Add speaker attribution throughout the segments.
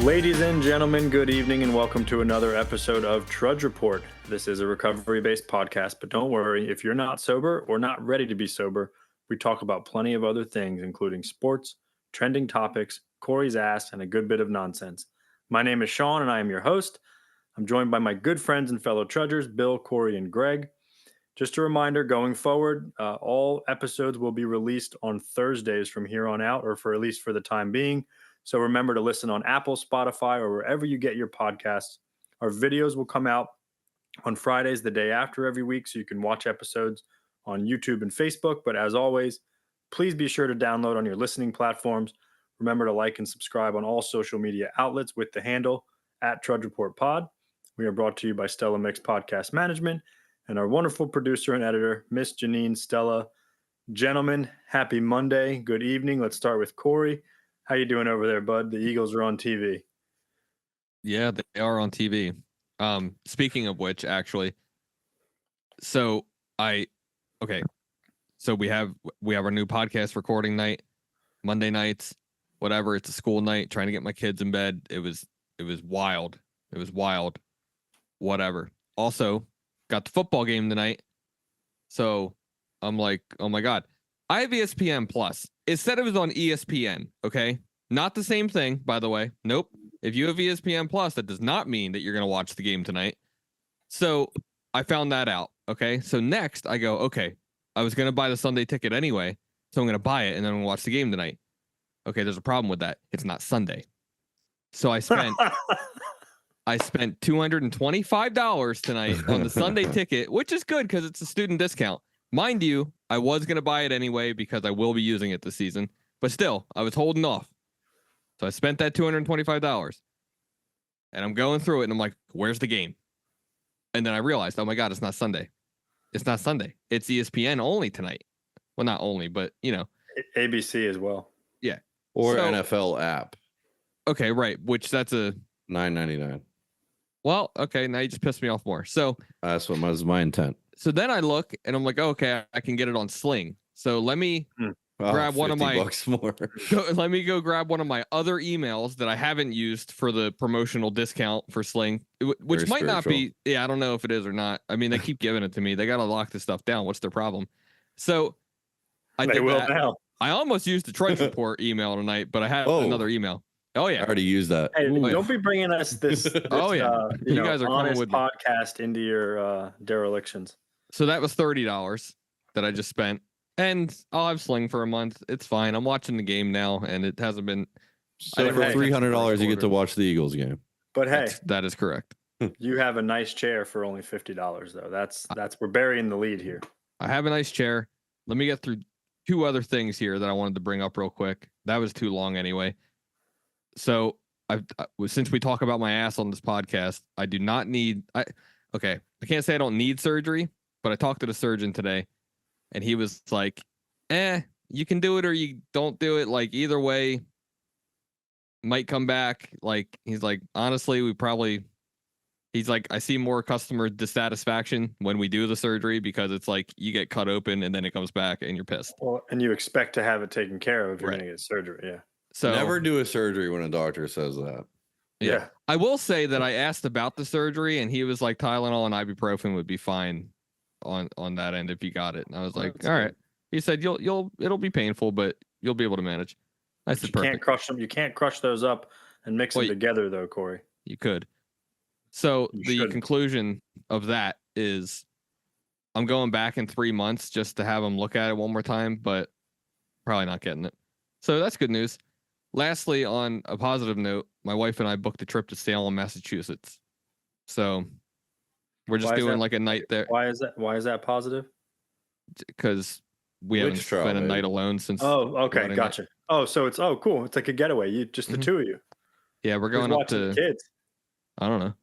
Speaker 1: Ladies and gentlemen, good evening and welcome to another episode of Trudge Report. This is a recovery-based podcast, but don't worry, if you're not sober or not ready to be sober, we talk about plenty of other things, including sports, trending topics, Corey's ass, and a good bit of nonsense. My name is Sean and I am your host. I'm joined by my good friends and fellow trudgers, Bill, Corey, and Greg. Just a reminder, going forward, all episodes will be released on Thursdays from here on out, or for at least for the time being. So remember to listen on Apple, Spotify, or wherever you get your podcasts. Our videos will come out on Fridays the day after every week, so you can watch episodes on YouTube and Facebook. But as always, please be sure to download on your listening platforms. Remember to like and subscribe on all social media outlets with the handle @TrudgeReportPod. We are brought to you by Stella Mix Podcast Management and our wonderful producer and editor, Miss Janine Stella. Gentlemen, happy Monday. Good evening. Let's start with Corey. How you doing over there, bud? The Eagles are on TV.
Speaker 2: Yeah, they are on TV. Speaking of which, actually, so we have our new podcast recording night, Monday nights, whatever. It's a school night, trying to get my kids in bed. It was wild. It was wild. Whatever. Also, got the football game tonight. So I'm like, oh my God. I have ESPN Plus. It said it was on ESPN, okay? Not the same thing, by the way. Nope. If you have ESPN Plus, that does not mean that you're going to watch the game tonight. So I found that out, okay? So next, I go, okay, I was going to buy the Sunday ticket anyway, so I'm going to buy it, and then I'm going to watch the game tonight. Okay, there's a problem with that. It's not Sunday. So I spent $225 tonight on the Sunday ticket, which is good because it's a student discount. Mind you, I was going to buy it anyway because I will be using it this season. But still, I was holding off. So I spent that $225. And I'm going through it, and I'm like, where's the game? And then I realized, oh my God, it's not Sunday. It's not Sunday. It's ESPN only tonight. Well, not only, but, you know.
Speaker 1: ABC as well.
Speaker 2: Yeah.
Speaker 3: Or NFL app.
Speaker 2: Okay, right. Which that's a
Speaker 3: $9.99.
Speaker 2: Well, okay, now you just pissed me off more. So
Speaker 3: that's what was my intent.
Speaker 2: So then I look and I'm like, oh, okay, I can get it on Sling. So let me grab one of my
Speaker 3: $50 more.
Speaker 2: Let me go grab one of my other emails that I haven't used for the promotional discount for Sling, which
Speaker 3: Very
Speaker 2: might not
Speaker 3: spiritual.
Speaker 2: be. Yeah, I don't know if it is or not. I mean, they keep giving it to me. They got to lock this stuff down. What's their problem? So I did that.
Speaker 1: Now.
Speaker 2: I almost used the Trudge Report email tonight, but I had another email. Oh yeah,
Speaker 3: I already used that.
Speaker 1: Hey, don't be bringing us this
Speaker 2: oh yeah, you guys are coming with
Speaker 1: podcast into your derelictions.
Speaker 2: So that was $30 that I just spent, and I'll have Sling for a month. It's fine. I'm watching the game now, and it hasn't been.
Speaker 3: So for $300, you get to watch the Eagles game.
Speaker 1: But hey,
Speaker 2: that is correct.
Speaker 1: You have a nice chair for only $50, though. That's we're burying the lead here.
Speaker 2: I have a nice chair. Let me get through two other things here that I wanted to bring up real quick. That was too long anyway. So since we talk about my ass on this podcast, I do not need. I can't say I don't need surgery. But I talked to the surgeon today, and he was like, you can do it or you don't do it. Like, either way, might come back. Like, he's like, honestly, he's like, I see more customer dissatisfaction when we do the surgery because it's like you get cut open and then it comes back and you're pissed.
Speaker 1: Well, and you expect to have it taken care of if you're going to get surgery. Yeah.
Speaker 2: So
Speaker 3: never do a surgery when a doctor says that.
Speaker 2: Yeah. I will say that I asked about the surgery, and he was like, Tylenol and ibuprofen would be fine on that end if you got it. And I was like, all right. He said it'll be painful, but you'll be able to manage. I said, perfect.
Speaker 1: Can't crush them. You can't crush those up and mix them together, though, Corey.
Speaker 2: You could. So the conclusion of that is I'm going back in 3 months just to have him look at it one more time, but probably not getting it. So that's good news. Lastly, on a positive note, my wife and I booked a trip to Salem, Massachusetts. So we're just doing like a night there.
Speaker 1: Why is that positive?
Speaker 2: Because we haven't spent a night alone since.
Speaker 1: Oh, okay, gotcha. Oh, so it's cool. It's like a getaway. The two of you.
Speaker 2: Yeah, we're going up to
Speaker 1: the kids.
Speaker 2: I don't know.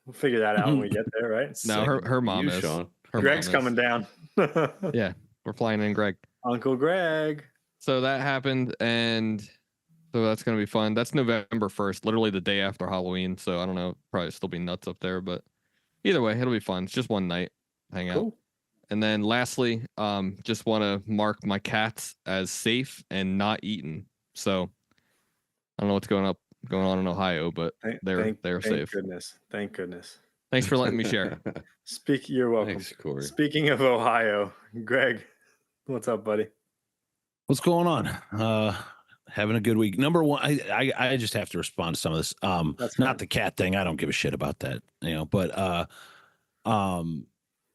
Speaker 1: We'll figure that out when we get there, right?
Speaker 2: No, her mom is.
Speaker 3: Sean.
Speaker 1: Greg's coming down.
Speaker 2: Yeah, we're flying in Greg.
Speaker 1: Uncle Greg.
Speaker 2: So that happened, and so that's gonna be fun. That's November 1st, literally the day after Halloween. So I don't know, probably still be nuts up there, but either way, it'll be fun. It's just one night, hang out. Cool. And then lastly, just want to mark my cats as safe and not eaten. So I don't know what's going going on in Ohio, but they're
Speaker 1: Thank
Speaker 2: safe.
Speaker 1: goodness. Thank goodness.
Speaker 2: Thanks for letting me share.
Speaker 1: You're welcome.
Speaker 3: Thanks, Corey.
Speaker 1: Speaking of Ohio, Greg, what's up, buddy?
Speaker 4: What's going on? Having a good week. Number one, I just have to respond to some of this.
Speaker 1: That's
Speaker 4: Not
Speaker 1: fine.
Speaker 4: the cat thing. I don't give a shit about that, but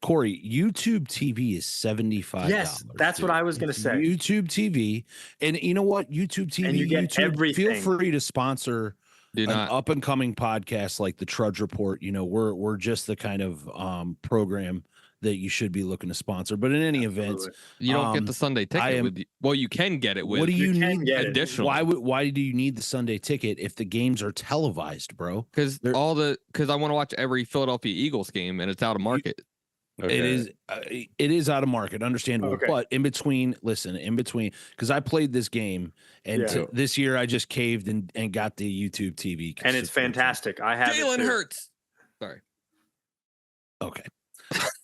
Speaker 4: Corey, YouTube TV is $75.
Speaker 1: Yes, that's what I was gonna say.
Speaker 4: YouTube TV, and you know what? YouTube TV,
Speaker 1: And you get
Speaker 4: YouTube, feel
Speaker 1: everything.
Speaker 4: free to sponsor
Speaker 2: Do
Speaker 4: an
Speaker 2: not.
Speaker 4: up and coming podcast like the Trudge Report. You know, we're just the kind of program that you should be looking to sponsor. But in any event,
Speaker 1: Absolutely.
Speaker 2: You don't get the Sunday ticket with. Well, you can get it with.
Speaker 4: what do you
Speaker 1: You can
Speaker 4: need?
Speaker 1: get it.
Speaker 2: Additionally,
Speaker 4: Why do you need the Sunday ticket if the games are televised, bro?
Speaker 2: because
Speaker 4: There-
Speaker 2: I want to watch every Philadelphia Eagles game and it's out of market.
Speaker 3: Okay.
Speaker 4: It is out of market, understandable.
Speaker 1: Okay.
Speaker 4: But in between, because I played this game, and
Speaker 1: Yeah.
Speaker 4: this year I just caved and got the YouTube TV,
Speaker 1: And it's fantastic. I have
Speaker 2: Jalen
Speaker 1: it too.
Speaker 2: Hurts. Sorry.
Speaker 4: Okay,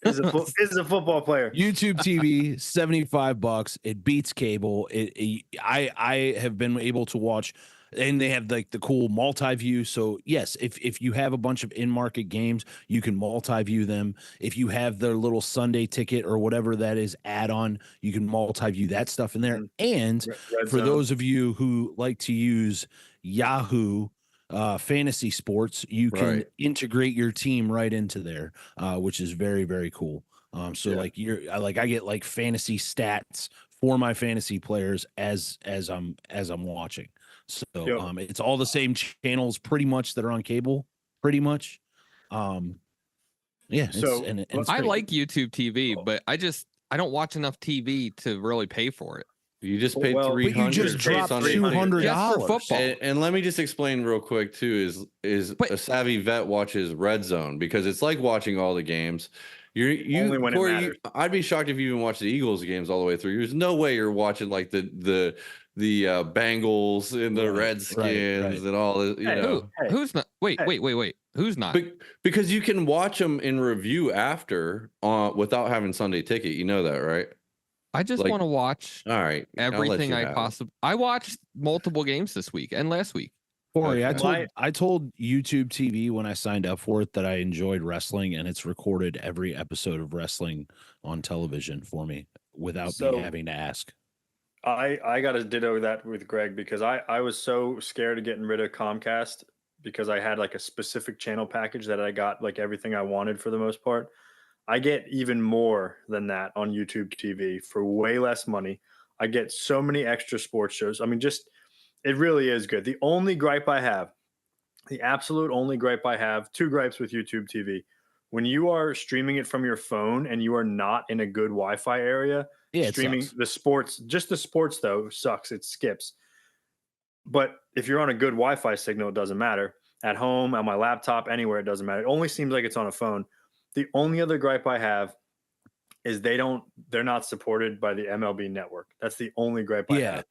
Speaker 1: Is a football player.
Speaker 4: YouTube TV, $75. It beats cable. I have been able to watch, and they have like the cool multi-view. So yes, if you have a bunch of in-market games, you can multi-view them. If you have their little Sunday ticket or whatever that is add-on, you can multi-view that stuff in there. And
Speaker 1: Red
Speaker 4: for
Speaker 1: Zone.
Speaker 4: those of you who like to use Yahoo fantasy sports, you can
Speaker 3: Right.
Speaker 4: integrate your team right into there, which is very, very cool. So
Speaker 1: Yeah.
Speaker 4: like I get like fantasy stats for my fantasy players as I'm watching. So
Speaker 1: Yep.
Speaker 4: it's all the same channels pretty much that are on cable, pretty much. Yeah.
Speaker 1: So,
Speaker 4: it's
Speaker 2: I
Speaker 4: great.
Speaker 2: like YouTube TV, but I don't watch enough TV to really pay for it.
Speaker 3: You just paid
Speaker 1: Well, but you
Speaker 3: 300.
Speaker 4: just
Speaker 3: for
Speaker 4: dropped
Speaker 3: Sunday
Speaker 4: $200.
Speaker 3: ticket.
Speaker 2: Just for football.
Speaker 3: And let me just explain real quick too is
Speaker 2: But-
Speaker 3: a savvy vet watches Red Zone because it's like watching all the games.
Speaker 1: Only when it
Speaker 3: Corey,
Speaker 1: matters.
Speaker 3: I'd be shocked if you even watch the Eagles games all the way through. There's no way you're watching like the Bengals and the
Speaker 4: Right,
Speaker 3: Redskins
Speaker 4: right.
Speaker 3: and all this, you
Speaker 1: Hey,
Speaker 3: know.
Speaker 1: Hey,
Speaker 2: Who's not? Wait. Who's not?
Speaker 3: Because you can watch them in review after without having Sunday ticket. You know that, right?
Speaker 2: I just
Speaker 3: like-
Speaker 2: want to watch
Speaker 3: All right. I'll let
Speaker 2: everything
Speaker 3: you
Speaker 2: I
Speaker 3: have it.
Speaker 2: possibly. I watched multiple games this week and last week.
Speaker 4: Corey,
Speaker 3: Okay.
Speaker 4: I told YouTube TV when I signed up for it that I enjoyed wrestling, and it's recorded every episode of wrestling on television for me without
Speaker 1: So-
Speaker 4: me having to ask.
Speaker 1: I got to ditto that with Greg because I was so scared of getting rid of Comcast because I had like a specific channel package that I got like everything I wanted for the most part. I get even more than that on YouTube TV for way less money. I get so many extra sports shows. I mean, just it really is good. The only gripe I have, the absolute only gripe I have, two gripes with YouTube TV. When you are streaming it from your phone and you are not in a good Wi-Fi area,
Speaker 4: Yeah, it
Speaker 1: streaming
Speaker 4: sucks.
Speaker 1: the sports, just the sports though sucks. It skips. But if you're on a good Wi-Fi signal, it doesn't matter. At home, on my laptop, anywhere, it doesn't matter. It only seems like it's on a phone. The only other gripe I have is they're not supported by the MLB network. That's the only gripe I
Speaker 4: Yeah.
Speaker 1: have.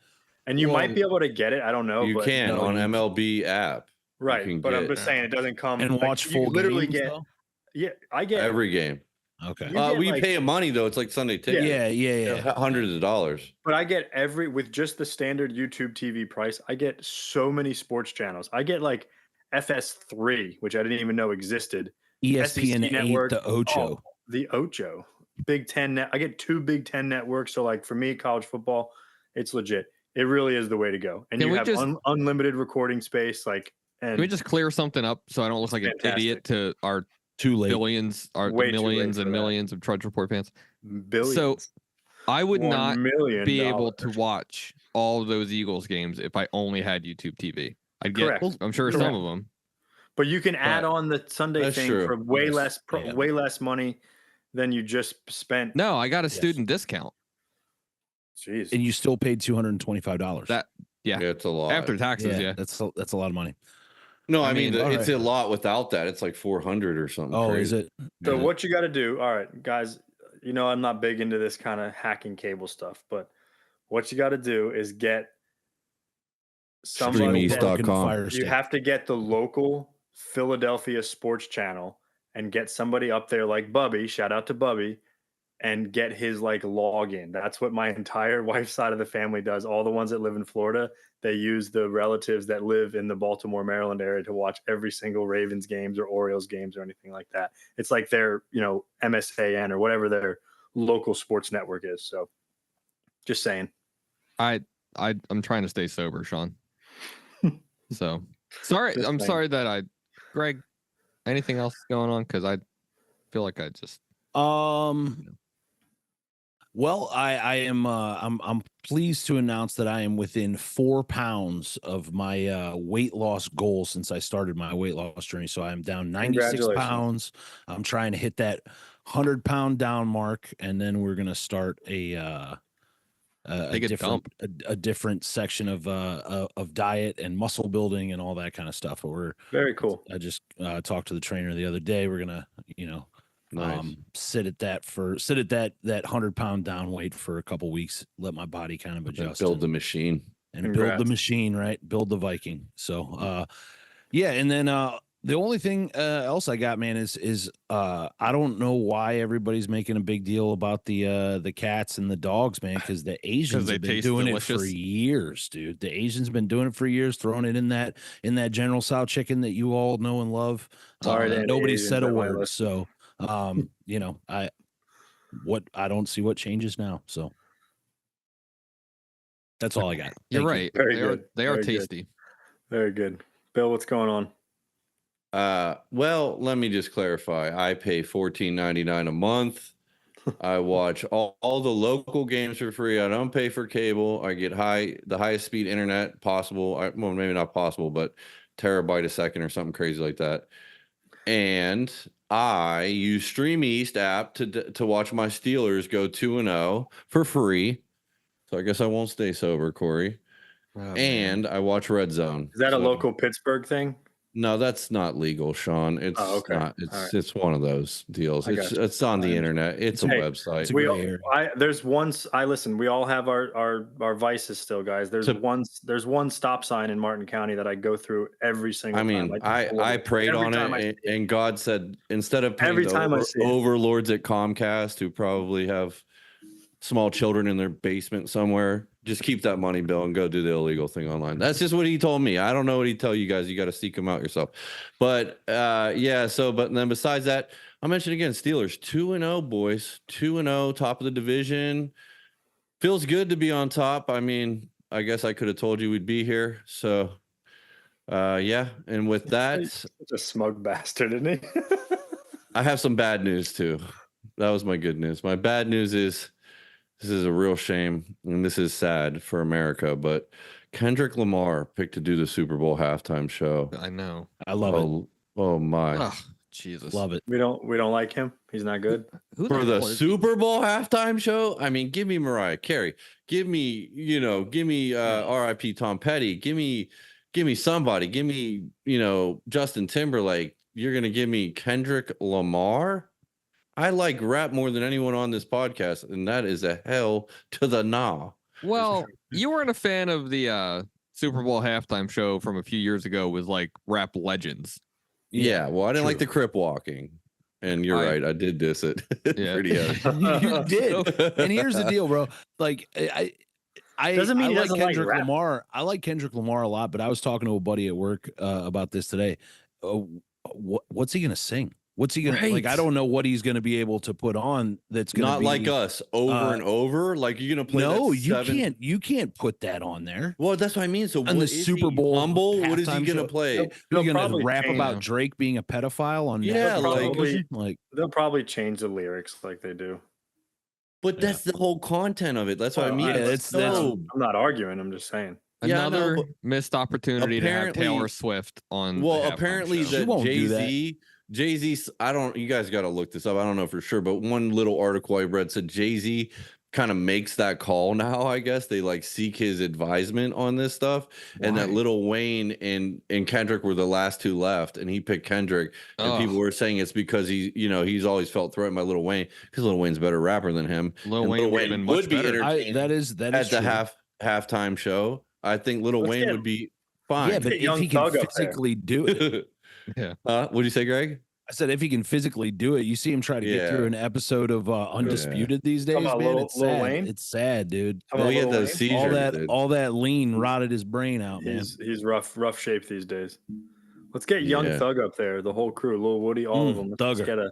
Speaker 1: And you might
Speaker 3: Well,
Speaker 1: be able to get it. I don't know.
Speaker 3: You
Speaker 1: but
Speaker 3: can
Speaker 4: no,
Speaker 3: on
Speaker 4: you-
Speaker 3: MLB app.
Speaker 1: Right.
Speaker 3: can
Speaker 1: But I'm
Speaker 3: get-
Speaker 1: just saying it doesn't come
Speaker 4: And
Speaker 1: like,
Speaker 4: watch
Speaker 1: you
Speaker 4: full
Speaker 1: literally
Speaker 4: games,
Speaker 1: get
Speaker 4: though?
Speaker 1: yeah, I get
Speaker 3: Every game.
Speaker 4: Okay.
Speaker 1: You get,
Speaker 3: We
Speaker 1: like-
Speaker 3: pay money though. It's like Sunday ticket.
Speaker 4: Yeah.
Speaker 3: Hundreds of dollars.
Speaker 1: but I get with just the standard YouTube TV price, I get so many sports channels. I get like FS3, which I didn't even know existed.
Speaker 4: ESPN
Speaker 1: SEC
Speaker 4: 8,
Speaker 1: network.
Speaker 4: the Ocho.
Speaker 1: The Ocho. Big Ten I get two Big Ten networks. So like for me, college football, it's legit. It really is the way to go. And
Speaker 2: Can
Speaker 1: you
Speaker 2: we
Speaker 1: have
Speaker 2: just-
Speaker 1: unlimited recording space. Like and
Speaker 2: Can we just clear something up so I don't look like an
Speaker 1: Fantastic.
Speaker 2: idiot to our
Speaker 4: Too late.
Speaker 2: billions, our
Speaker 1: Way too late
Speaker 2: millions
Speaker 1: for
Speaker 2: and
Speaker 1: that.
Speaker 2: millions of Trudge Report fans?
Speaker 1: billions.
Speaker 2: So I would
Speaker 1: $1
Speaker 2: not
Speaker 1: million
Speaker 2: be able to watch all of those Eagles games if I only had YouTube TV. I'd get,
Speaker 1: Correct.
Speaker 2: I'm sure
Speaker 1: Correct.
Speaker 2: some of them.
Speaker 1: But you can add
Speaker 2: But-
Speaker 1: on the Sunday
Speaker 3: That's
Speaker 1: thing
Speaker 3: true.
Speaker 1: for way
Speaker 4: Yes. Yeah.
Speaker 1: way less money than you just spent.
Speaker 2: No, I got a
Speaker 4: Yes.
Speaker 2: student discount.
Speaker 1: Jeez.
Speaker 4: And you still paid $225.
Speaker 2: That
Speaker 3: Yeah, it's a lot.
Speaker 2: after taxes, yeah.
Speaker 4: That's a lot of money.
Speaker 3: no,
Speaker 2: I
Speaker 3: I mean,
Speaker 2: mean,
Speaker 3: it's
Speaker 4: alright.
Speaker 3: a lot without that. It's like 400 or something.
Speaker 4: Oh,
Speaker 3: crazy.
Speaker 4: is it?
Speaker 1: So
Speaker 4: Yeah.
Speaker 1: what you got to do? All right, guys. You know I'm not big into this kind of hacking cable stuff, but what you got to do is get somebody.
Speaker 3: Streameast.com.
Speaker 1: that-
Speaker 4: Fucking fire
Speaker 1: You
Speaker 4: stick.
Speaker 1: have to get the local Philadelphia sports channel and get somebody up there like Bubby. Shout out to Bubby. and get his like login. That's what my entire wife's side of the family does. All the ones that live in Florida, they use the relatives that live in the Baltimore, Maryland area to watch every single Ravens games or Orioles games or anything like that. It's like their, MSAN or whatever their local sports network is. So just saying.
Speaker 2: I'm trying to stay sober, Sean. So sorry.
Speaker 1: Just
Speaker 2: I'm
Speaker 1: saying.
Speaker 2: sorry that Greg, anything else going on? Because I feel like I just.
Speaker 4: Well, I am. I'm pleased to announce that I am within 4 pounds of my weight loss goal since I started my weight loss journey. So I'm down 96
Speaker 1: Congratulations.
Speaker 4: pounds. I'm trying to hit that 100-pound down mark, and then we're gonna start a different section of diet and muscle building and all that kind of stuff. But
Speaker 1: Very cool.
Speaker 4: I just talked to the trainer the other day. We're gonna,
Speaker 3: Nice.
Speaker 4: sit at that 100-pound down weight for a couple weeks, let my body kind of adjust,
Speaker 3: Build the machine.
Speaker 4: and build the
Speaker 1: Congrats.
Speaker 4: machine, right? Build the Viking. So, yeah. And then, the only thing else I got, man, is I don't know why everybody's making a big deal about the cats and the dogs, man, because the Asians
Speaker 2: they
Speaker 4: have been
Speaker 2: taste
Speaker 4: doing it for
Speaker 2: delicious.
Speaker 4: years, dude. The Asians been doing it for years, throwing it in that General Tso chicken that you all know and love.
Speaker 1: Sorry to any
Speaker 4: nobody
Speaker 1: Asians
Speaker 4: said a
Speaker 1: that might
Speaker 4: word.
Speaker 1: listen.
Speaker 4: So, I don't see what changes now. So that's all I got.
Speaker 2: You're
Speaker 4: Thank you.
Speaker 2: right.
Speaker 1: Very
Speaker 2: They
Speaker 1: good.
Speaker 2: are
Speaker 1: Very good.
Speaker 2: tasty.
Speaker 1: Very good. Bill, what's going on?
Speaker 3: Well, let me just clarify. I pay $14.99 a month. I watch all the local games for free. I don't pay for cable. I get the highest speed internet possible. Well, maybe not possible, but terabyte a second or something crazy like that. And I use Stream East app to watch my Steelers go 2-0 for free. So I guess I won't stay sober, Corey.
Speaker 2: Oh,
Speaker 3: And I watch Red Zone.
Speaker 1: Is that a
Speaker 3: So-
Speaker 1: local Pittsburgh thing?
Speaker 3: No, that's not legal, Sean. It's
Speaker 1: okay.
Speaker 3: not.
Speaker 1: All right.
Speaker 3: It's one of those deals.
Speaker 1: I got you.
Speaker 3: It's on the
Speaker 1: I
Speaker 3: internet. It's a
Speaker 1: Hey,
Speaker 3: website.
Speaker 4: it's a
Speaker 1: We
Speaker 4: gray
Speaker 1: all,
Speaker 4: area.
Speaker 1: there's one. I listen. We all have our vices still, guys. There's
Speaker 3: To-
Speaker 1: one stop sign in Martin County that I go through every single
Speaker 3: I
Speaker 1: time.
Speaker 3: mean,
Speaker 1: just love
Speaker 3: I
Speaker 1: it.
Speaker 3: prayed
Speaker 1: Every
Speaker 3: on
Speaker 1: time I
Speaker 3: it,
Speaker 1: see
Speaker 3: and God said, instead of paying
Speaker 1: Every
Speaker 3: the
Speaker 1: time I see it.
Speaker 3: overlords at Comcast who probably have small children in their basement somewhere, just keep that money, Bill, and go do the illegal thing online. That's just what he told me. I don't know what he'd tell you guys. You got to seek him out yourself. But yeah, but then besides that, I'll mention again, Steelers 2-0, boys. 2-0, top of the division. Feels good to be on top. I mean, I guess I could have told you we'd be here. So yeah, and with that,
Speaker 1: Such a smug bastard, isn't he?
Speaker 3: I have some bad news too. That was my good news. My bad news is this is a real shame, and this is sad for America, but Kendrick Lamar picked to do the Super Bowl halftime show.
Speaker 2: I know.
Speaker 4: I love it.
Speaker 3: Oh my.
Speaker 2: Ugh, Jesus.
Speaker 4: Love it.
Speaker 1: we don't like him. He's not good.
Speaker 2: Who
Speaker 3: For the
Speaker 2: hell is-
Speaker 3: Super Bowl halftime show, I mean, give me Mariah Carey, give me R.I.P. Tom Petty, give me somebody, give me Justin Timberlake. You're gonna give me Kendrick Lamar? I like rap more than anyone on this podcast, and that is a hell to the nah.
Speaker 2: Well, you weren't a fan of the Super Bowl halftime show from a few years ago with like rap legends.
Speaker 3: Yeah, well, I didn't like
Speaker 4: true.
Speaker 3: the crip walking, and you're right, I did diss it.
Speaker 2: Yeah.
Speaker 3: Pretty heavy.
Speaker 4: You did. And here's the deal, bro. Like I
Speaker 1: Doesn't mean
Speaker 4: I
Speaker 1: he
Speaker 4: like
Speaker 1: doesn't like
Speaker 4: Kendrick
Speaker 1: rap.
Speaker 4: Lamar. I like Kendrick Lamar a lot, but I was talking to a buddy at work about this today. What's he gonna sing? What's he gonna like? I
Speaker 3: Right.
Speaker 4: don't know what he's gonna be able to put on. That's gonna
Speaker 3: Not
Speaker 4: be,
Speaker 3: like us over and over. Like you're gonna play.
Speaker 4: No,
Speaker 3: that
Speaker 4: you
Speaker 3: seven-
Speaker 4: can't. You can't put that on there.
Speaker 3: Well, that's what I mean. So
Speaker 4: On the
Speaker 3: what is
Speaker 4: Super
Speaker 3: he,
Speaker 4: Bowl
Speaker 3: humble? What is he
Speaker 4: halftime
Speaker 3: gonna
Speaker 4: show.
Speaker 3: play?
Speaker 1: They'll
Speaker 4: You're gonna
Speaker 1: probably
Speaker 4: rap
Speaker 1: change-
Speaker 4: about Drake being a pedophile on
Speaker 3: Yeah,
Speaker 4: national
Speaker 3: like-
Speaker 4: television? Like
Speaker 1: They'll probably change the lyrics like they do.
Speaker 3: But that's the whole content of it. That's what I
Speaker 1: Well,
Speaker 3: mean.
Speaker 4: yeah,
Speaker 3: It's
Speaker 4: that's-
Speaker 3: so
Speaker 1: I'm not arguing. I'm just saying.
Speaker 3: Yeah, I know,
Speaker 2: Another
Speaker 3: but
Speaker 2: missed opportunity to have
Speaker 3: apparently-
Speaker 2: Taylor Swift on. the
Speaker 3: well.
Speaker 2: halftime
Speaker 3: Apparently,
Speaker 2: show.
Speaker 4: She
Speaker 3: that
Speaker 4: won't do that.
Speaker 3: Jay-Z. I don't. You guys got to look this up. I don't know for sure, but one little article I read said Jay-Z kind of makes that call now. I guess they like seek his advisement on this stuff, and that
Speaker 4: Why?
Speaker 3: Lil Wayne and Kendrick were the last two left, and he picked Kendrick. And
Speaker 2: Ugh.
Speaker 3: people were saying it's because he's always felt threatened by Lil Wayne because Lil Wayne's a better rapper than him.
Speaker 2: Lil
Speaker 3: and
Speaker 2: Wayne
Speaker 3: Lil
Speaker 2: would have
Speaker 3: Wayne
Speaker 2: been
Speaker 3: would
Speaker 2: much
Speaker 3: be
Speaker 2: better.
Speaker 3: entertaining
Speaker 4: that is
Speaker 3: at
Speaker 4: true.
Speaker 3: the halftime show. I think Lil
Speaker 1: Let's
Speaker 3: Wayne
Speaker 1: get-
Speaker 3: would be fine.
Speaker 4: Yeah, but
Speaker 1: Get
Speaker 4: if
Speaker 1: Young
Speaker 4: he can
Speaker 1: Thug up there.
Speaker 4: physically do it,
Speaker 3: What'd you say, Greg?
Speaker 4: I said if he can physically do it. You see him try to get through
Speaker 3: Yeah.
Speaker 4: an episode of Undisputed these days,
Speaker 1: about
Speaker 4: man.
Speaker 1: Lil-
Speaker 4: It's
Speaker 1: Lil
Speaker 4: sad.
Speaker 1: Wayne?
Speaker 4: It's sad, dude.
Speaker 1: Talking
Speaker 3: Well,
Speaker 1: about
Speaker 3: he had
Speaker 1: Lil
Speaker 3: the
Speaker 1: Wayne?
Speaker 3: seizure.
Speaker 4: All that lean rotted his brain out, man.
Speaker 1: He's rough shape these days. Let's get Young
Speaker 3: Yeah.
Speaker 1: Thug up there, the whole crew, Lil Woody, all of them. Let's
Speaker 4: Thugger.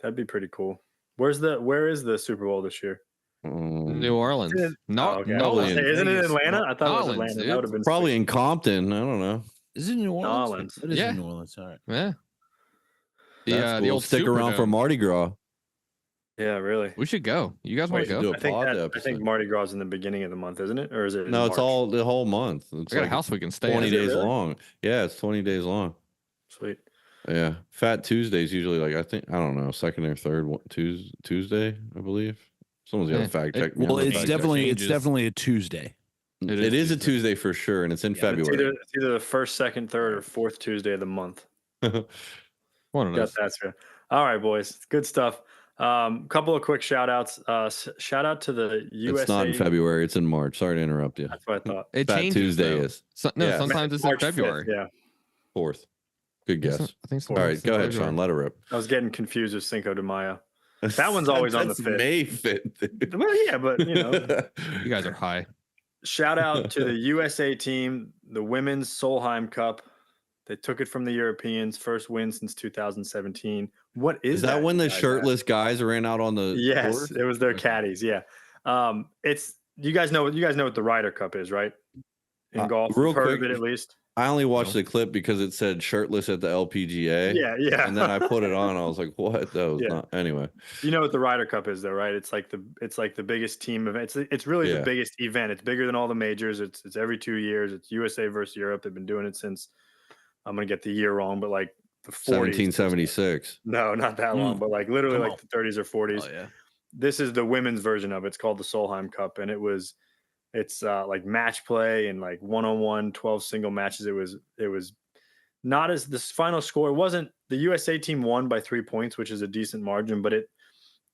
Speaker 1: that'd be pretty cool. Where is the Super Bowl this year?
Speaker 2: New Orleans. No,
Speaker 1: okay.
Speaker 2: no,
Speaker 3: Probably in
Speaker 1: Isn't it
Speaker 4: Vegas.
Speaker 1: Atlanta? I thought it was
Speaker 2: Nolans,
Speaker 1: Atlanta.
Speaker 2: dude.
Speaker 1: That would have been
Speaker 3: Probably
Speaker 1: sweet.
Speaker 3: in Compton. I don't know.
Speaker 4: Is it New Orleans?
Speaker 1: Orleans.
Speaker 4: It is
Speaker 2: Yeah.
Speaker 4: in New Orleans. All right.
Speaker 2: yeah.
Speaker 3: That's
Speaker 2: The
Speaker 3: cool.
Speaker 2: old
Speaker 3: Stick around for
Speaker 2: Superdome.
Speaker 3: Mardi Gras.
Speaker 1: Yeah, really.
Speaker 2: We should go. You guys want
Speaker 1: Wait,
Speaker 2: to go?
Speaker 3: do a
Speaker 1: I think
Speaker 3: pod
Speaker 1: I
Speaker 3: episode.
Speaker 1: think Mardi Gras is in the beginning of the month, isn't it? Or is it? in
Speaker 3: No, it's
Speaker 1: March?
Speaker 3: all the whole month. It's
Speaker 2: I got
Speaker 3: like
Speaker 2: a house we can stay
Speaker 3: 20
Speaker 2: at.
Speaker 1: Is it
Speaker 3: days
Speaker 1: really?
Speaker 3: long. Yeah, it's 20 days long.
Speaker 1: Sweet.
Speaker 3: Yeah. Fat Tuesday's usually like, I don't know, second or third Tuesday, I believe. Someone's got to
Speaker 2: Yeah.
Speaker 3: fact check me.
Speaker 4: Well,
Speaker 3: on the
Speaker 4: it's
Speaker 3: fact check.
Speaker 2: changes.
Speaker 4: definitely a Tuesday.
Speaker 2: It
Speaker 3: It is a
Speaker 2: Tuesday.
Speaker 3: Tuesday for sure, and it's in
Speaker 4: Yeah,
Speaker 3: February.
Speaker 1: It's either the first, second, third, or fourth Tuesday of the month.
Speaker 2: One of
Speaker 1: Got
Speaker 2: those.
Speaker 1: that straight. All right, boys. Good stuff. Couple of quick shout outs. Shout out to the USA.
Speaker 3: It's not in February. It's in March. Sorry to interrupt you.
Speaker 1: That's what I thought.
Speaker 2: It
Speaker 3: Fat
Speaker 2: changes.
Speaker 3: Tuesday
Speaker 2: though.
Speaker 3: is
Speaker 2: No,
Speaker 3: Yeah.
Speaker 2: sometimes it's in
Speaker 1: March 5th,
Speaker 2: February.
Speaker 1: yeah.
Speaker 3: 4th. Good guess.
Speaker 2: I think
Speaker 3: All right,
Speaker 2: sometimes
Speaker 3: go
Speaker 2: it's in
Speaker 3: ahead, Sean.
Speaker 2: February.
Speaker 3: Let her rip.
Speaker 1: I was getting confused with Cinco de Mayo. That one's always on the
Speaker 3: That's
Speaker 1: 5th.
Speaker 3: May 5th. dude.
Speaker 1: Well, yeah, but
Speaker 2: You guys are high.
Speaker 1: shout out to the USA team, the women's Solheim Cup. They took it from the Europeans, first win since 2017. What
Speaker 3: Is that when the
Speaker 1: guys?
Speaker 3: shirtless guys ran out on the
Speaker 1: Yes,
Speaker 3: course?
Speaker 1: it was their caddies. Yeah, it's you guys know what the Ryder Cup is, right? In golf,
Speaker 3: real
Speaker 1: you've heard of
Speaker 3: quick,
Speaker 1: it at least.
Speaker 3: I only watched the clip because it said shirtless at the LPGA.
Speaker 1: Yeah.
Speaker 3: And then I put it on. I was like, what? That was
Speaker 1: Yeah.
Speaker 3: not. Anyway.
Speaker 1: You know what the Ryder Cup is, though, right? It's like the biggest team event. It's really
Speaker 3: Yeah.
Speaker 1: the biggest event. It's bigger than all the majors. It's every 2 years. It's USA versus Europe. They've been doing it since I'm gonna get the year wrong, but like the 40s.
Speaker 3: 1776.
Speaker 1: No, not that long, but like literally
Speaker 4: Come
Speaker 1: like the 30s or 40s.
Speaker 4: Oh yeah.
Speaker 1: This is the women's version of it. It's called the Solheim Cup, and it's like match play and like 1-on-1 12 single matches. It was not as this final score. It wasn't the USA team won by 3 points, which is a decent margin, but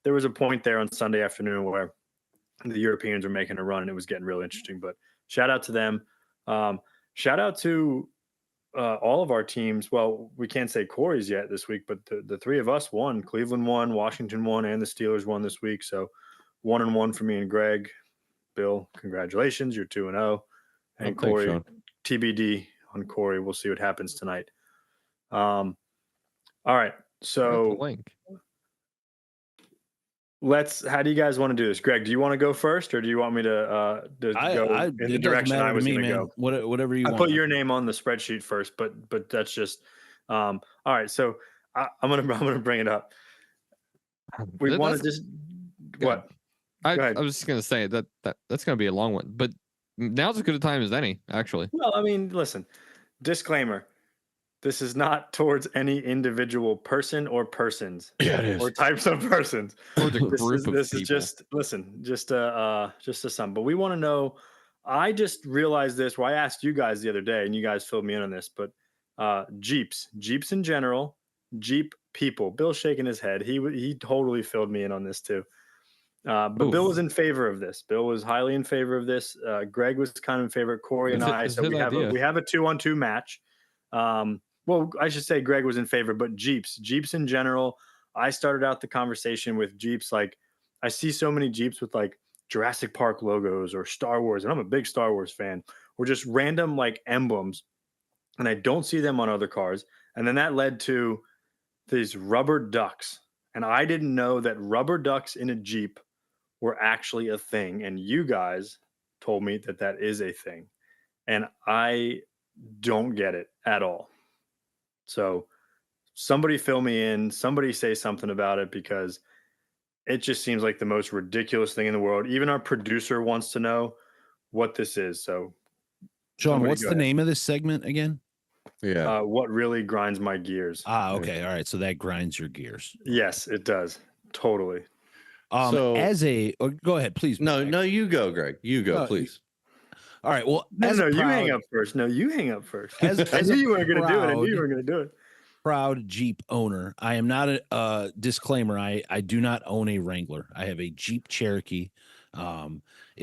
Speaker 1: there was a point there on Sunday afternoon where the Europeans were making a run and it was getting real interesting. But shout out to them. Shout out to all of our teams. Well, we can't say Corey's yet this week, but the three of us won. Cleveland won, Washington won, and the Steelers won this week. So 1-1 for me and Greg. Bill, congratulations. You're 2-0. And
Speaker 3: Thanks,
Speaker 1: Corey,
Speaker 3: Sean.
Speaker 1: TBD on Corey. We'll see what happens tonight. All right. So
Speaker 2: Link.
Speaker 1: how do you guys want to do this? Greg, do you want to go first or do you want me to go in the
Speaker 4: it doesn't
Speaker 1: direction I
Speaker 4: matter to
Speaker 1: was
Speaker 4: me,
Speaker 1: going to
Speaker 4: man.
Speaker 1: go?
Speaker 4: Whatever you
Speaker 1: I
Speaker 4: want.
Speaker 1: put your name on the spreadsheet first, but that's just all right. So I'm gonna bring it up. We
Speaker 2: That-
Speaker 1: want to
Speaker 2: that's-
Speaker 1: just
Speaker 2: Go
Speaker 1: what?
Speaker 2: I
Speaker 1: Go ahead.
Speaker 2: was just gonna say that's gonna be a long one, but now's as good a time as any, actually.
Speaker 1: Well, I mean, listen. Disclaimer: this is not towards any individual person or persons
Speaker 3: Yeah, it
Speaker 1: or
Speaker 3: is.
Speaker 1: types of persons.
Speaker 2: Or the
Speaker 1: This
Speaker 2: group
Speaker 1: is,
Speaker 2: of
Speaker 1: this
Speaker 2: people.
Speaker 1: is just a sum. But we want to know. I just realized this. Well, I asked you guys the other day, and you guys filled me in on this. But Jeeps in general, Jeep people. Bill's shaking his head. He totally filled me in on this too. But Bill
Speaker 2: Oof.
Speaker 1: was in favor of this. Bill was highly in favor of this. Greg was kind of in favor. Corey and
Speaker 2: It's
Speaker 1: I.
Speaker 2: it's
Speaker 1: So
Speaker 2: his
Speaker 1: we have
Speaker 2: idea.
Speaker 1: a 2-on-2 match. Well, I should say Greg was in favor, but Jeeps in general. I started out the conversation with Jeeps. Like I see so many Jeeps with like Jurassic Park logos or Star Wars, and I'm a big Star Wars fan. Or just random like emblems, and I don't see them on other cars. And then that led to these rubber ducks, and I didn't know that rubber ducks in a Jeep were actually a thing. And you guys told me that is a thing, and I don't get it at all. So somebody fill me in, somebody say something about it, because it just seems like the most ridiculous thing in the world. Even our producer wants to know what this is. So
Speaker 4: Sean,
Speaker 1: somebody
Speaker 4: what's
Speaker 1: go
Speaker 4: the
Speaker 1: ahead.
Speaker 4: name of this segment again?
Speaker 3: Yeah.
Speaker 1: What really grinds my gears?
Speaker 4: Okay. All right. So that grinds your gears.
Speaker 1: Yes, it does. Totally.
Speaker 3: So-
Speaker 4: Go ahead, please.
Speaker 3: No,
Speaker 4: Greg.
Speaker 3: no, you go, Greg. You go,
Speaker 4: No,
Speaker 3: please.
Speaker 4: All right. Well,
Speaker 1: No,
Speaker 4: as a
Speaker 1: you hang
Speaker 4: proud-
Speaker 1: up first. No, you hang up first.
Speaker 4: As-
Speaker 1: I
Speaker 4: as
Speaker 1: knew
Speaker 4: a
Speaker 1: you weren't going to do it. I knew you
Speaker 4: proud-
Speaker 1: were going to do it.
Speaker 4: proud Jeep owner. I am not a disclaimer. I do not own a Wrangler. I have a Jeep Cherokee. It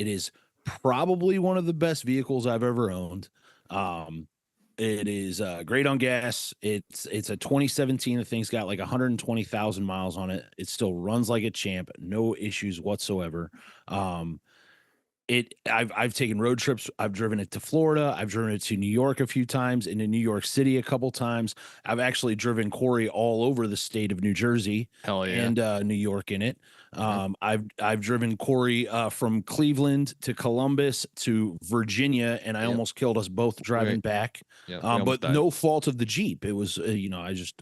Speaker 4: is probably one of the best vehicles I've ever owned. It is great on gas. It's a 2017. The thing's got like 120,000 miles on it. It still runs like a champ. No issues whatsoever. I've taken road trips. I've driven it to Florida. I've driven it to New York a few times, into New York City a couple times. I've actually driven Corey all over the state of New Jersey
Speaker 2: Hell yeah.
Speaker 4: and New York in it. I've driven Corey from Cleveland to Columbus to Virginia, and I
Speaker 2: Yep.
Speaker 4: almost killed us both driving back.
Speaker 2: Yeah,
Speaker 4: But no fault of the Jeep. It was I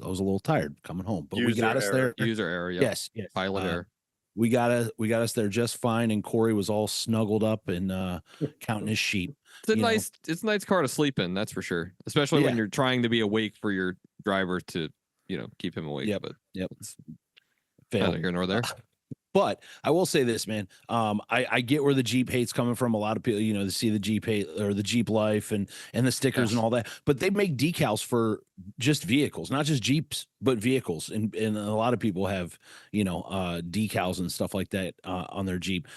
Speaker 4: was a little tired coming home, but we got us there.
Speaker 2: User error. Yep.
Speaker 4: Yes,
Speaker 2: Pilot error.
Speaker 4: we got us there just fine, and Corey was all snuggled up and counting his sheep.
Speaker 2: It's a nice car to sleep in, that's for sure. Especially when you're trying to be awake for your driver to, keep him awake.
Speaker 4: Yep.
Speaker 2: But
Speaker 4: It's
Speaker 2: neither here nor there.
Speaker 4: But I will say this, man. I get where the Jeep hate's coming from. A lot of people, they see the Jeep hate or the Jeep life and the stickers and all that. But they make decals for just vehicles, not just Jeeps, but vehicles. And a lot of people have, decals and stuff like that on their Jeep.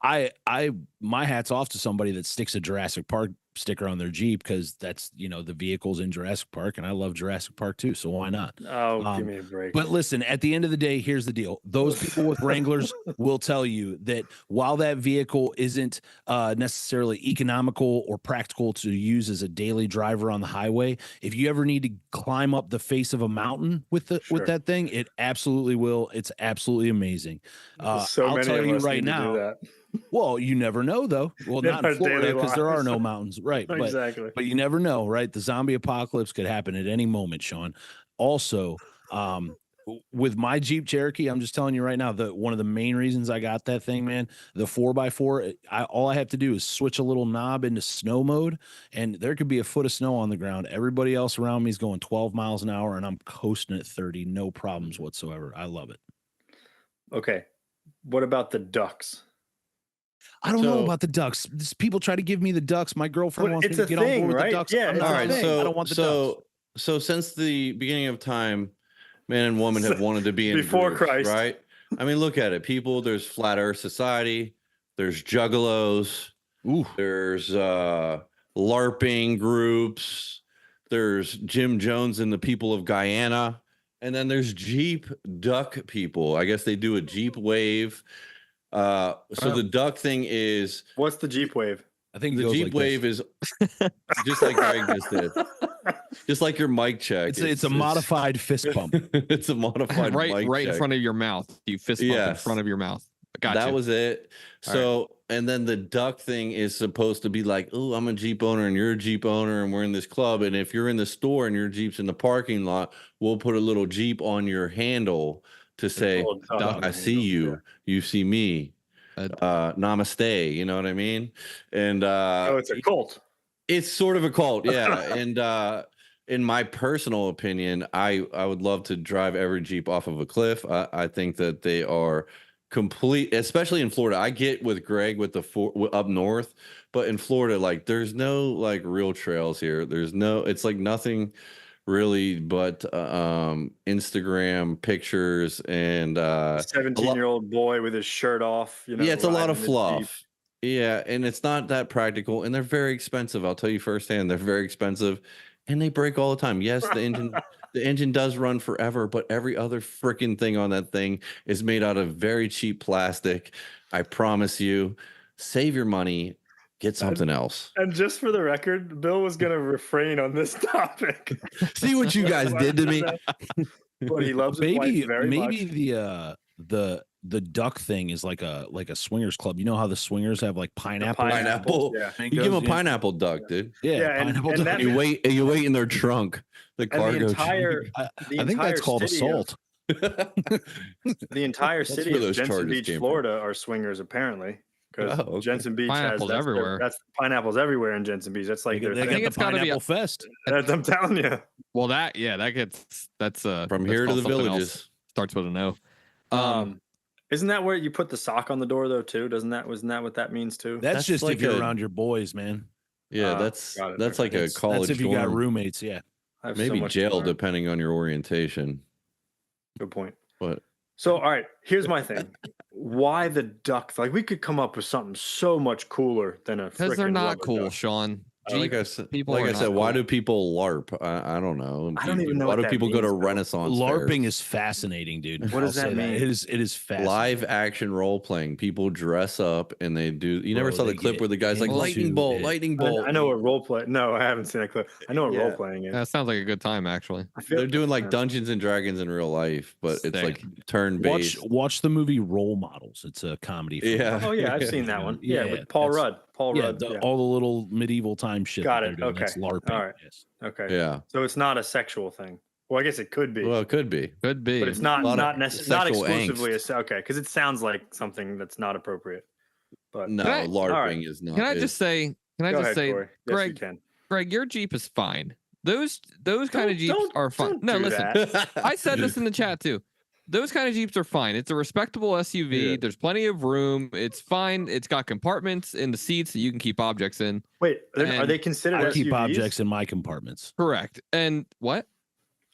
Speaker 4: My hat's off to somebody that sticks a Jurassic Park sticker on their Jeep, because that's the vehicles in Jurassic Park, and I love Jurassic Park too, so why not?
Speaker 1: Give me a break.
Speaker 4: But listen, at the end of the day, here's the deal: those people with Wranglers will tell you that while that vehicle isn't necessarily economical or practical to use as a daily driver on the highway, if you ever need to climb up the face of a mountain with that thing, it absolutely will. It's absolutely amazing. I'll tell you right now. Well, you never know, though. Well, not in Florida, because there are no mountains, right?
Speaker 1: Exactly.
Speaker 4: But you never know, right? The zombie apocalypse could happen at any moment, Sean. Also, with my Jeep Cherokee, I'm just telling you right now, one of the main reasons I got that thing, man, the 4x4, all I have to do is switch a little knob into snow mode, and there could be a foot of snow on the ground. Everybody else around me is going 12 miles an hour, and I'm coasting at 30, no problems whatsoever. I love it.
Speaker 1: Okay. What about the ducks?
Speaker 4: I don't know about the ducks. People try to give me the ducks. My girlfriend wants me to get on board with the ducks.
Speaker 1: Yeah,
Speaker 3: all right. So
Speaker 4: I don't want the ducks.
Speaker 3: So since the beginning of time, man and woman have wanted to be in
Speaker 1: before
Speaker 3: groups,
Speaker 1: Christ,
Speaker 3: right? I mean, look at it. People, there's Flat Earth Society, there's Juggalos, there's LARPing groups, there's Jim Jones and the people of Guyana, and then there's Jeep duck people. I guess they do a Jeep wave. So the duck thing is,
Speaker 1: what's the Jeep wave?
Speaker 4: I think
Speaker 3: the Jeep wave is just like Greg just did, just like your mic check.
Speaker 4: It's a modified fist bump.
Speaker 3: It's a modified
Speaker 2: right
Speaker 3: mic
Speaker 2: in
Speaker 3: check.
Speaker 2: front of your mouth. You fist bump in front of your mouth. Gotcha.
Speaker 3: That was it. So, and then the duck thing is supposed to be like, oh, I'm a Jeep owner and you're a Jeep owner and we're in this club. And if you're in the store and your Jeep's in the parking lot, we'll put a little Jeep on your handle to say, Duck, I see you. Yeah. You see me. Namaste. You know what I mean? And
Speaker 1: it's a cult.
Speaker 3: It's sort of a cult. Yeah. And in my personal opinion, I would love to drive every Jeep off of a cliff. I think that they are complete, especially in Florida. I get with Greg with up north, but in Florida, like there's no like real trails here. It's like nothing really but Instagram pictures and
Speaker 1: 17-year-old boy with his shirt off.
Speaker 3: It's a lot of fluff. Yeah, and it's not that practical, and they're very expensive. I'll tell you firsthand, they're very expensive, and they break all the time. Yes, the engine does run forever, but every other freaking thing on that thing is made out of very cheap plastic. I promise you, save your money. Get something else.
Speaker 1: And just for the record, Bill was going to refrain on this topic.
Speaker 3: See what you guys did to me.
Speaker 1: But he loves his wife very much.
Speaker 4: Maybe the duck thing is like a swingers club. You know how the swingers have like pineapple.
Speaker 3: Yeah. You give them a pineapple duck, dude.
Speaker 4: Yeah,
Speaker 3: pineapple duck. You wait in their trunk. The cargo.
Speaker 4: I think that's called assault.
Speaker 1: The entire city of Jensen Beach, Florida, are swingers apparently. Because Jensen Beach
Speaker 2: pineapples
Speaker 1: has
Speaker 2: everywhere.
Speaker 1: That's pineapples everywhere in Jensen Beach. That's like
Speaker 4: they think it's got to be a fest.
Speaker 1: I'm telling you.
Speaker 2: Well, that's
Speaker 3: from here to the villages.
Speaker 2: Starts with an O.
Speaker 1: Isn't that where you put the sock on the door though too? Wasn't that what that means too?
Speaker 4: That's just like if you're around your boys, man.
Speaker 3: Yeah, that's like a college.
Speaker 4: That's if you got roommates. Yeah,
Speaker 3: maybe jail depending on your orientation.
Speaker 1: Good point.
Speaker 3: But
Speaker 1: so, all right, here's my thing. why the duck? Like, we could come up with something so much cooler than a.
Speaker 2: Because they're not cool, duck. Sean. Jeep people
Speaker 3: like
Speaker 2: are
Speaker 3: I
Speaker 2: not
Speaker 3: said, why
Speaker 2: cool.
Speaker 3: do people LARP? I don't know.
Speaker 1: I don't even know
Speaker 3: Why
Speaker 1: what
Speaker 3: do
Speaker 1: that
Speaker 3: people go to
Speaker 1: means, though.
Speaker 3: Renaissance
Speaker 4: LARPing
Speaker 3: fairs?
Speaker 4: is fascinating, dude.
Speaker 1: What does
Speaker 4: I'll
Speaker 1: that
Speaker 4: say
Speaker 1: mean?
Speaker 4: It is fascinating.
Speaker 3: Live action role playing. People dress up and they do. You never
Speaker 4: Bro,
Speaker 3: saw the
Speaker 4: they
Speaker 3: clip
Speaker 4: get
Speaker 3: where the guy's like
Speaker 4: into
Speaker 3: lightning bolt,
Speaker 4: it.
Speaker 3: lightning
Speaker 1: I,
Speaker 3: bolt.
Speaker 1: I know what role play. No, I haven't seen that clip. I know what
Speaker 3: Yeah.
Speaker 1: role playing is.
Speaker 2: That sounds like a good time, actually.
Speaker 1: I feel
Speaker 3: They're doing like
Speaker 1: yeah.
Speaker 3: Dungeons and Dragons in real life, but it's
Speaker 2: Sick.
Speaker 3: like turn based.
Speaker 4: Watch the movie Role Models. It's a comedy. From
Speaker 3: Yeah.
Speaker 1: Oh yeah, I've seen that one. Yeah, with Paul
Speaker 4: that's-
Speaker 1: Rudd. Paul
Speaker 4: Yeah,
Speaker 1: Rudd.
Speaker 4: all the little medieval time shit.
Speaker 1: Got
Speaker 4: that
Speaker 1: it.
Speaker 4: they're doing. That's
Speaker 1: Okay.
Speaker 4: LARPing.
Speaker 1: All right.
Speaker 4: Yes.
Speaker 1: Okay.
Speaker 3: Yeah.
Speaker 1: So it's not a sexual thing. Well, I guess it could be,
Speaker 3: Well, it could be.
Speaker 2: Could be.
Speaker 1: but it's not
Speaker 3: A lot of
Speaker 1: not necessarily not
Speaker 3: sexual
Speaker 1: exclusively
Speaker 3: angst.
Speaker 1: okay, because it sounds like something that's not appropriate. But
Speaker 3: No,
Speaker 2: Can I-
Speaker 3: LARPing
Speaker 1: Alright.
Speaker 3: is not.
Speaker 2: Can I
Speaker 3: is-
Speaker 2: just say? Can I
Speaker 1: go
Speaker 2: just
Speaker 1: ahead,
Speaker 2: say,
Speaker 1: Corey. Yes,
Speaker 2: Greg?
Speaker 1: you can.
Speaker 2: Greg, your Jeep is fine. Those kind of Jeeps are fine.
Speaker 1: Don't
Speaker 2: No,
Speaker 1: do
Speaker 2: listen.
Speaker 1: that.
Speaker 2: I said this in the chat too. Those kind of Jeeps are fine. It's a respectable SUV.
Speaker 3: Yeah.
Speaker 2: There's plenty of room. It's fine. It's got compartments in the seats that you can keep objects in.
Speaker 1: Wait, are
Speaker 2: And
Speaker 1: they considered
Speaker 4: I
Speaker 1: SUVs?
Speaker 4: keep objects in my compartments.
Speaker 2: Correct. And what?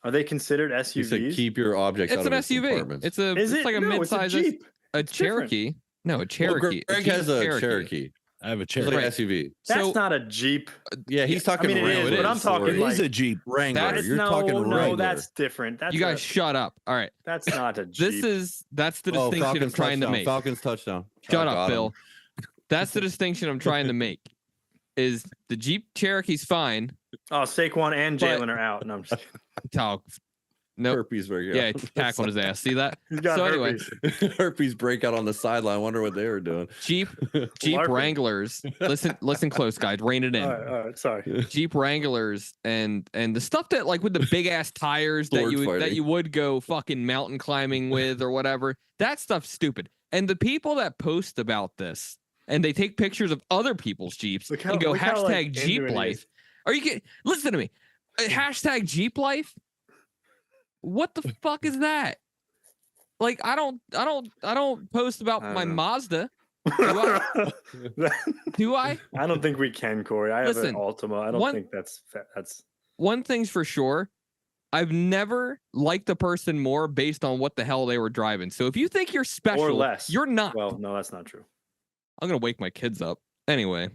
Speaker 1: Are they considered
Speaker 3: You said
Speaker 1: SUVs?
Speaker 3: keep your objects
Speaker 2: It's
Speaker 3: out
Speaker 2: an
Speaker 3: of its
Speaker 2: SUV.
Speaker 3: compartments.
Speaker 2: It's a.
Speaker 1: Is
Speaker 2: it's
Speaker 1: it?
Speaker 2: like a
Speaker 1: No,
Speaker 2: mid-size.
Speaker 1: it's a Jeep.
Speaker 2: A
Speaker 1: It's different.
Speaker 2: Cherokee. No, a
Speaker 3: Well,
Speaker 2: Cherokee.
Speaker 3: Greg
Speaker 2: Jeep
Speaker 3: has a Cherokee.
Speaker 4: I have a
Speaker 3: It's
Speaker 4: Cherokee.
Speaker 3: like
Speaker 2: Right.
Speaker 3: SUV.
Speaker 1: That's
Speaker 2: So
Speaker 1: not a Jeep.
Speaker 3: Yeah, he's
Speaker 1: I
Speaker 3: talking
Speaker 1: mean, it
Speaker 3: Wrangler.
Speaker 1: is, but I'm talking
Speaker 4: It
Speaker 1: like
Speaker 4: is a Jeep.
Speaker 3: Wrangler.
Speaker 1: That is
Speaker 3: You're
Speaker 1: no,
Speaker 3: talking
Speaker 1: no,
Speaker 3: Wrangler.
Speaker 1: that's different. That's
Speaker 2: you guys shut up. All right.
Speaker 1: that's not a Jeep.
Speaker 2: That's the distinction I'm
Speaker 3: Falcons
Speaker 2: trying to
Speaker 3: touchdown.
Speaker 2: make.
Speaker 3: Falcons touchdown.
Speaker 2: Shut
Speaker 3: I
Speaker 2: up,
Speaker 3: got him.
Speaker 2: Bill. That's the distinction I'm trying to make. Is the Jeep Cherokee's fine?
Speaker 1: Oh, Saquon and
Speaker 2: But-
Speaker 1: Jalen are out. No, I'm just kidding.
Speaker 2: Talk. Nope.
Speaker 3: Herpes breakout.
Speaker 2: Yeah, tackle on his ass. See that?
Speaker 1: He's got
Speaker 2: So anyway,
Speaker 1: herpes.
Speaker 3: Herpes breakout on the sideline. I wonder what they were doing.
Speaker 2: Jeep
Speaker 1: LARPing.
Speaker 2: Wranglers. Listen close, guys. Rein it in.
Speaker 1: All right, sorry.
Speaker 2: Jeep Wranglers and the stuff that like with the big ass tires that
Speaker 3: Sword
Speaker 2: that
Speaker 3: fighting.
Speaker 2: you would go fucking mountain climbing with or whatever. That stuff's stupid. And the people that post about this and they take pictures of other people's Jeeps
Speaker 1: Look how-
Speaker 2: and go
Speaker 1: look how, like,
Speaker 2: hashtag Jeep
Speaker 1: into it he
Speaker 2: life.
Speaker 1: is.
Speaker 2: Are you kidding? Listen to me. Hashtag Jeep life. What the fuck is that? Like I don't post about
Speaker 1: I
Speaker 2: my
Speaker 1: don't know.
Speaker 2: Mazda. Do I?
Speaker 1: I don't think we can, Corey. I have
Speaker 2: Listen,
Speaker 1: an Altima. I don't
Speaker 2: one-
Speaker 1: think that's.
Speaker 2: One thing's for sure. I've never liked a person more based on what the hell they were driving. So if you think you're special,
Speaker 1: less.
Speaker 2: you're not.
Speaker 1: Well, no, that's not true.
Speaker 2: I'm gonna wake my kids up. Anyway,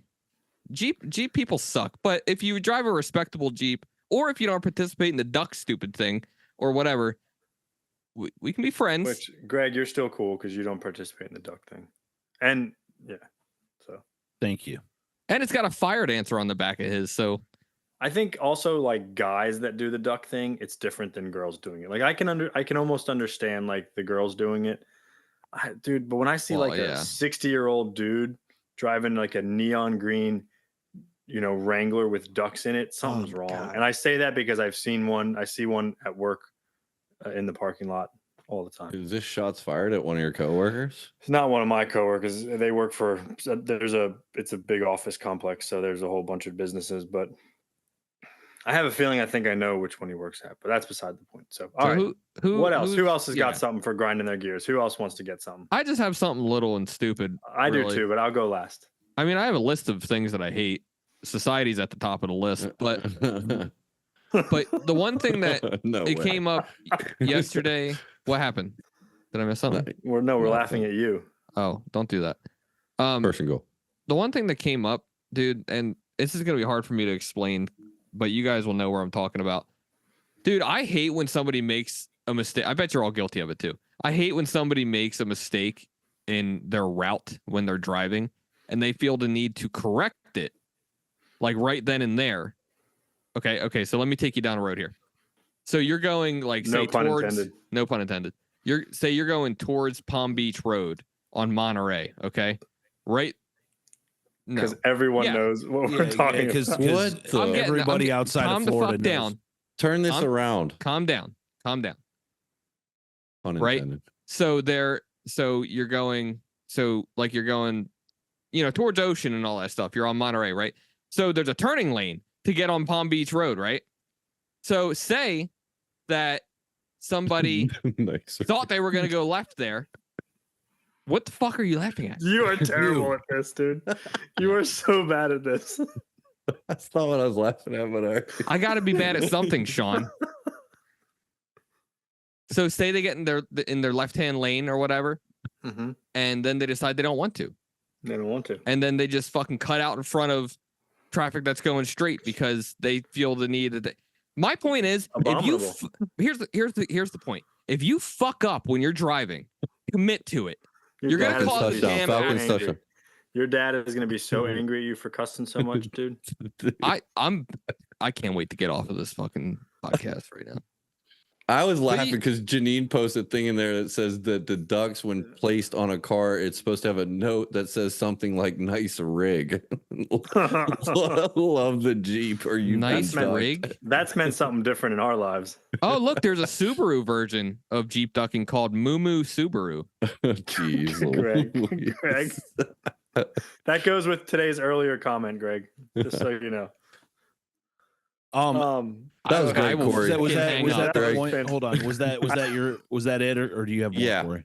Speaker 2: Jeep people suck. But if you drive a respectable Jeep, or if you don't participate in the duck stupid thing or whatever, we can be friends.
Speaker 1: Which, Greg, you're still cool because you don't participate in the duck thing. And yeah, so
Speaker 4: Thank you.
Speaker 2: And it's got a fire dancer on the back of his. So
Speaker 1: I think also like guys that do the duck thing, it's different than girls doing it. Like I can almost understand like the girls doing it, dude. But when I see
Speaker 2: Well,
Speaker 1: like
Speaker 2: yeah.
Speaker 1: a 60-year-old dude driving like a neon green, Wrangler with ducks in it, something's wrong.
Speaker 4: God.
Speaker 1: And I say that because I've seen one. I see one at work in the parking lot all the time.
Speaker 3: Is this shots fired at one of your coworkers?
Speaker 1: It's not one of my coworkers. They work for it's a big office complex, so there's a whole bunch of businesses. But I have a feeling I think I know which one he works at, but that's beside the point. So all right,
Speaker 2: who
Speaker 1: what else? Who else has
Speaker 2: yeah.
Speaker 1: got something for grinding their gears? Who else wants to get something?
Speaker 2: I just have something little and stupid.
Speaker 1: I do
Speaker 2: really.
Speaker 1: too, but I'll go last.
Speaker 2: I mean, I have a list of things that I hate. Society's at the top of the list, but the one thing that
Speaker 3: no
Speaker 2: it
Speaker 3: way.
Speaker 2: came up yesterday. What happened? Did I miss something?
Speaker 1: We're
Speaker 3: Nothing.
Speaker 1: laughing at you.
Speaker 2: Oh, don't do that.
Speaker 3: Person goal.
Speaker 2: The one thing that came up, dude, and this is gonna be hard for me to explain, but you guys will know where I'm talking about. Dude, I hate when somebody makes a mistake. I bet you're all guilty of it too. I hate when somebody makes a mistake in their route when they're driving and they feel the need to correct it like right then and there. Okay, so let me take you down a road here. So you're going like say
Speaker 1: No pun
Speaker 2: towards
Speaker 1: intended.
Speaker 2: no pun intended. You're going towards Palm Beach Road on Monterey, okay? Right? No.
Speaker 1: Because everyone
Speaker 2: Yeah.
Speaker 1: knows what we're
Speaker 4: Yeah,
Speaker 1: talking
Speaker 4: because
Speaker 1: about.
Speaker 3: What the-
Speaker 2: I'm getting-
Speaker 4: everybody
Speaker 2: I'm-
Speaker 4: outside
Speaker 2: calm
Speaker 4: of
Speaker 2: the
Speaker 4: Florida
Speaker 2: fuck
Speaker 4: knows.
Speaker 2: down.
Speaker 3: Turn this
Speaker 2: I'm-
Speaker 3: around.
Speaker 2: Calm down.
Speaker 3: Pun
Speaker 2: Right.
Speaker 3: intended.
Speaker 2: So you're going towards Ocean and all that stuff. You're on Monterey, right? So there's a turning lane to get on Palm Beach Road, right? So say that somebody
Speaker 3: Nice.
Speaker 2: thought they were going to go left there. What the fuck are you laughing at?
Speaker 1: You are terrible at this, dude. You are so bad at this.
Speaker 3: That's not what I was laughing at, but
Speaker 2: I got to be bad at something, Sean. So say they get in their left-hand lane or whatever,
Speaker 1: Mm-hmm.
Speaker 2: and then they decide they don't want to.
Speaker 1: They don't want to.
Speaker 2: And then they just fucking cut out in front of traffic that's going straight because they feel the need that my point is
Speaker 1: Abominable.
Speaker 2: here's the point. If you fuck up when you're driving, commit to it. You're
Speaker 1: dad
Speaker 2: gonna
Speaker 1: is
Speaker 2: cause
Speaker 1: gonna
Speaker 2: a
Speaker 1: be
Speaker 3: touchdown.
Speaker 2: damn
Speaker 3: Falcons
Speaker 2: accident.
Speaker 3: touchdown.
Speaker 1: Your dad is going to be so angry at you for cussing so much, dude.
Speaker 2: I can't wait to get off of this fucking podcast right now.
Speaker 3: I was
Speaker 2: But
Speaker 3: laughing because Janine posted a thing in there that says that the ducks, when placed on a car, it's supposed to have a note that says something like "nice rig." Love the Jeep. Or you
Speaker 2: Nice
Speaker 3: ducked.
Speaker 2: rig.
Speaker 1: That's meant something different in our lives.
Speaker 2: Oh, look, there's a Subaru version of Jeep ducking called Moo Moo Subaru.
Speaker 3: Jeez,
Speaker 1: Greg.
Speaker 3: Louise.
Speaker 1: Greg. That goes with today's earlier comment, Greg. Just so you know.
Speaker 3: That was
Speaker 2: I
Speaker 3: great,
Speaker 2: will
Speaker 3: Corey.
Speaker 4: Was that
Speaker 2: hang
Speaker 4: was
Speaker 2: up.
Speaker 4: that the
Speaker 3: Greg.
Speaker 4: point? Hold on. Was that it, or do you have more,
Speaker 3: Yeah.
Speaker 4: Corey?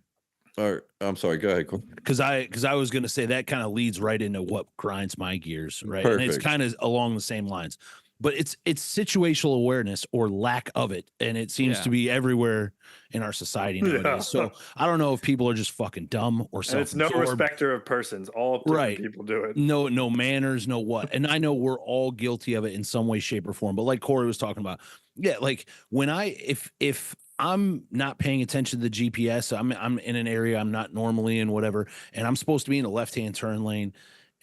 Speaker 3: Or, I'm sorry. Go ahead, Corey.
Speaker 4: Because I was going to say that kind of leads right into what grinds my gears, right? And it's
Speaker 3: Perfect.
Speaker 4: kind of along the same lines, but it's situational awareness or lack of it, and it seems
Speaker 2: Yeah.
Speaker 4: to be everywhere in our society nowadays.
Speaker 1: Yeah.
Speaker 4: So I don't know if people are just fucking dumb or
Speaker 1: And it's no
Speaker 4: self-absorbed.
Speaker 1: respecter of persons. All different
Speaker 4: Right.
Speaker 1: people do it.
Speaker 4: No manners, no what. And I know we're all guilty of it in some way, shape, or form. But like Corey was talking about, yeah, like when if I'm not paying attention to the GPS, I'm in an area I'm not normally in, whatever, and I'm supposed to be in a left-hand turn lane,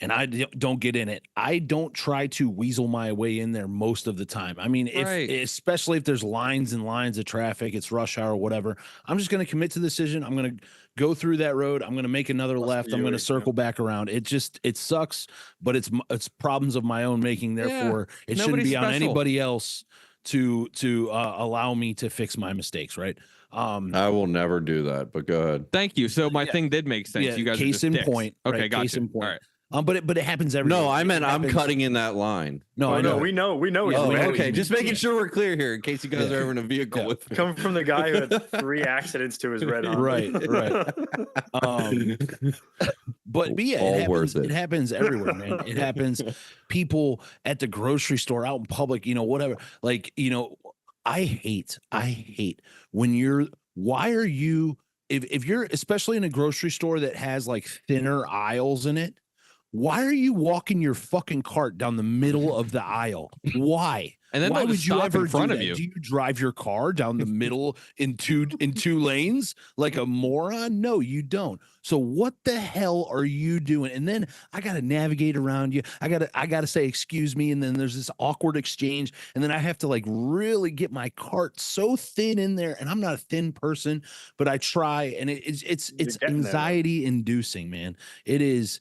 Speaker 4: and I don't get in it. I don't try to weasel my way in there most of the time. I mean, especially if there's lines and lines of traffic, it's rush hour, whatever. I'm just going to commit to the decision. I'm going to go through that road. I'm going to make another
Speaker 1: Plus
Speaker 4: left.
Speaker 1: the
Speaker 4: I'm going to
Speaker 1: Yuri,
Speaker 4: circle back around. It sucks, but it's problems of my own making. Therefore, it shouldn't
Speaker 2: nobody's
Speaker 4: be on
Speaker 2: special.
Speaker 4: anybody else to allow me to fix my mistakes. Right.
Speaker 3: I will never do that, but go ahead.
Speaker 2: Thank you. So my
Speaker 4: Yeah.
Speaker 2: thing did make sense.
Speaker 4: Yeah,
Speaker 2: You guys
Speaker 4: case
Speaker 2: are just
Speaker 4: in
Speaker 2: dicks.
Speaker 4: point,
Speaker 2: Okay,
Speaker 4: right,
Speaker 2: gotcha.
Speaker 4: case in point.
Speaker 2: All right.
Speaker 4: But it happens everywhere.
Speaker 3: No, I meant
Speaker 4: It
Speaker 3: I'm
Speaker 4: happens-
Speaker 3: cutting in that line.
Speaker 4: No, I
Speaker 1: Oh,
Speaker 4: know.
Speaker 1: no, we know.
Speaker 4: Yeah,
Speaker 3: Oh,
Speaker 4: we know what
Speaker 3: okay.
Speaker 4: you
Speaker 3: Just
Speaker 4: mean.
Speaker 3: making sure we're clear here in case you guys
Speaker 4: Yeah.
Speaker 3: are ever in a vehicle
Speaker 4: Yeah.
Speaker 3: with me.
Speaker 1: Coming from the guy who had 3 accidents to his red Honda.
Speaker 4: Right. But yeah,
Speaker 3: All
Speaker 4: it happens.
Speaker 3: worth it.
Speaker 4: It happens everywhere, man. It happens. People at the grocery store, out in public, whatever. Like, I hate when why are you, if you're especially in a grocery store that has like thinner aisles in it, why are you walking your fucking cart down the middle of the aisle? Why?
Speaker 2: And then
Speaker 4: Why
Speaker 2: they'll
Speaker 4: would
Speaker 2: just
Speaker 4: you
Speaker 2: stop
Speaker 4: ever
Speaker 2: in front
Speaker 4: do
Speaker 2: of
Speaker 4: that?
Speaker 2: you.
Speaker 4: Do you drive your car down the middle in two lanes like a moron? No, you don't. So what the hell are you doing? And then I got to navigate around you. I got to say excuse me, and then there's this awkward exchange, and then I have to like really get my cart so thin in there. And I'm not a thin person, but I try, and it's
Speaker 1: getting there, though.
Speaker 4: anxiety inducing, man. It is.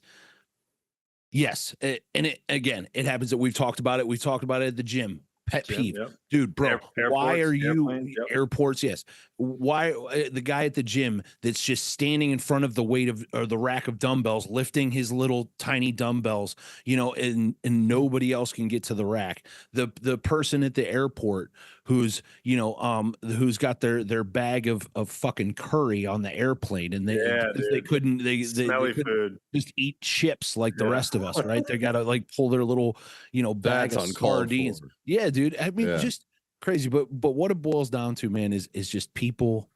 Speaker 4: Yes, and it happens that we've talked about it. We've talked about it at the gym. Pet
Speaker 1: Gym,
Speaker 4: peeve,
Speaker 1: yep.
Speaker 4: dude, bro. Why
Speaker 1: Airports,
Speaker 4: are you
Speaker 1: airplanes, yep.
Speaker 4: airports? Yes. Why the guy at the gym that's just standing in front of the weight of or the rack of dumbbells, lifting his little tiny dumbbells, and nobody else can get to the rack. The person at the airport who's who's got their bag of fucking curry on the airplane, and they couldn't
Speaker 1: Smelly food.
Speaker 4: just eat chips like the rest of us, right? They gotta like pull their little bag
Speaker 3: That's
Speaker 4: of
Speaker 3: uncalled
Speaker 4: sardines.
Speaker 3: for.
Speaker 4: Yeah, dude. I mean,
Speaker 3: Yeah.
Speaker 4: just crazy. But what it boils down to, man, is just people.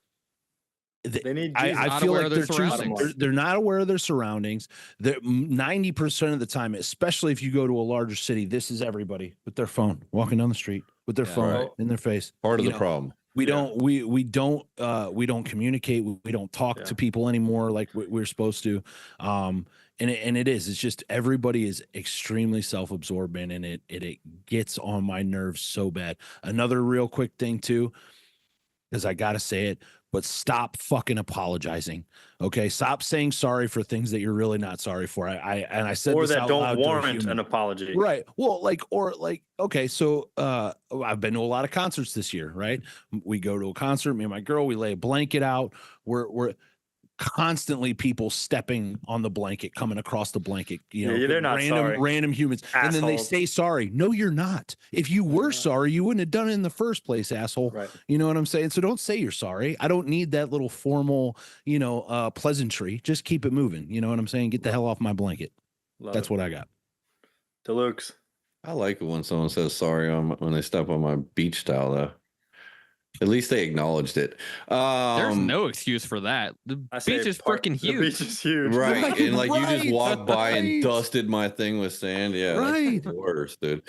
Speaker 1: They need
Speaker 4: I
Speaker 2: Not
Speaker 4: feel
Speaker 2: aware
Speaker 4: like
Speaker 2: of their
Speaker 4: they're
Speaker 2: surroundings.
Speaker 4: they're not aware of their surroundings. They're 90% of the time, especially if you go to a larger city, this is everybody with their phone walking down the street with their
Speaker 2: Yeah.
Speaker 4: phone
Speaker 3: Right.
Speaker 4: in their face.
Speaker 3: Part of
Speaker 4: You
Speaker 3: the
Speaker 4: know,
Speaker 3: problem.
Speaker 4: We
Speaker 1: Yeah.
Speaker 4: don't communicate. We don't talk
Speaker 1: Yeah.
Speaker 4: to people anymore like we're supposed to. And it's just everybody is extremely self-absorbed, man, and it gets on my nerves so bad. Another real quick thing too, because I gotta say it, but stop fucking apologizing. Okay, stop saying sorry for things that you're really not sorry for. I said
Speaker 1: or
Speaker 4: this
Speaker 1: that
Speaker 4: out
Speaker 1: don't
Speaker 4: loud to a
Speaker 1: warrant
Speaker 4: human.
Speaker 1: an apology.
Speaker 4: Right. Well, okay, so I've been to a lot of concerts this year, right? We go to a concert, me and my girl, we lay a blanket out. We're constantly people stepping on the blanket, coming across the blanket,
Speaker 1: Yeah, they're not sorry.
Speaker 4: random humans. And then they
Speaker 1: Assholes.
Speaker 4: say sorry. No, you're not. If you were sorry, you wouldn't have done it in the first place, asshole.
Speaker 1: Right.
Speaker 4: You know what I'm saying? So don't say you're sorry. I don't need that little formal, pleasantry. Just keep it moving. You know what I'm saying? Get the hell off my blanket. That's what I got.
Speaker 1: Deluxe.
Speaker 3: I like it when someone says sorry when they step on my beach towel, though. At least they acknowledged it.
Speaker 2: There's no excuse for that. The
Speaker 1: I say
Speaker 2: beach is
Speaker 1: park-
Speaker 2: freaking
Speaker 1: The
Speaker 2: huge.
Speaker 1: beach is huge.
Speaker 3: right, and like you just
Speaker 4: Right,
Speaker 3: walked by and
Speaker 4: right.
Speaker 3: dusted my thing with sand. Yeah,
Speaker 4: Right.
Speaker 3: that's the worst, dude.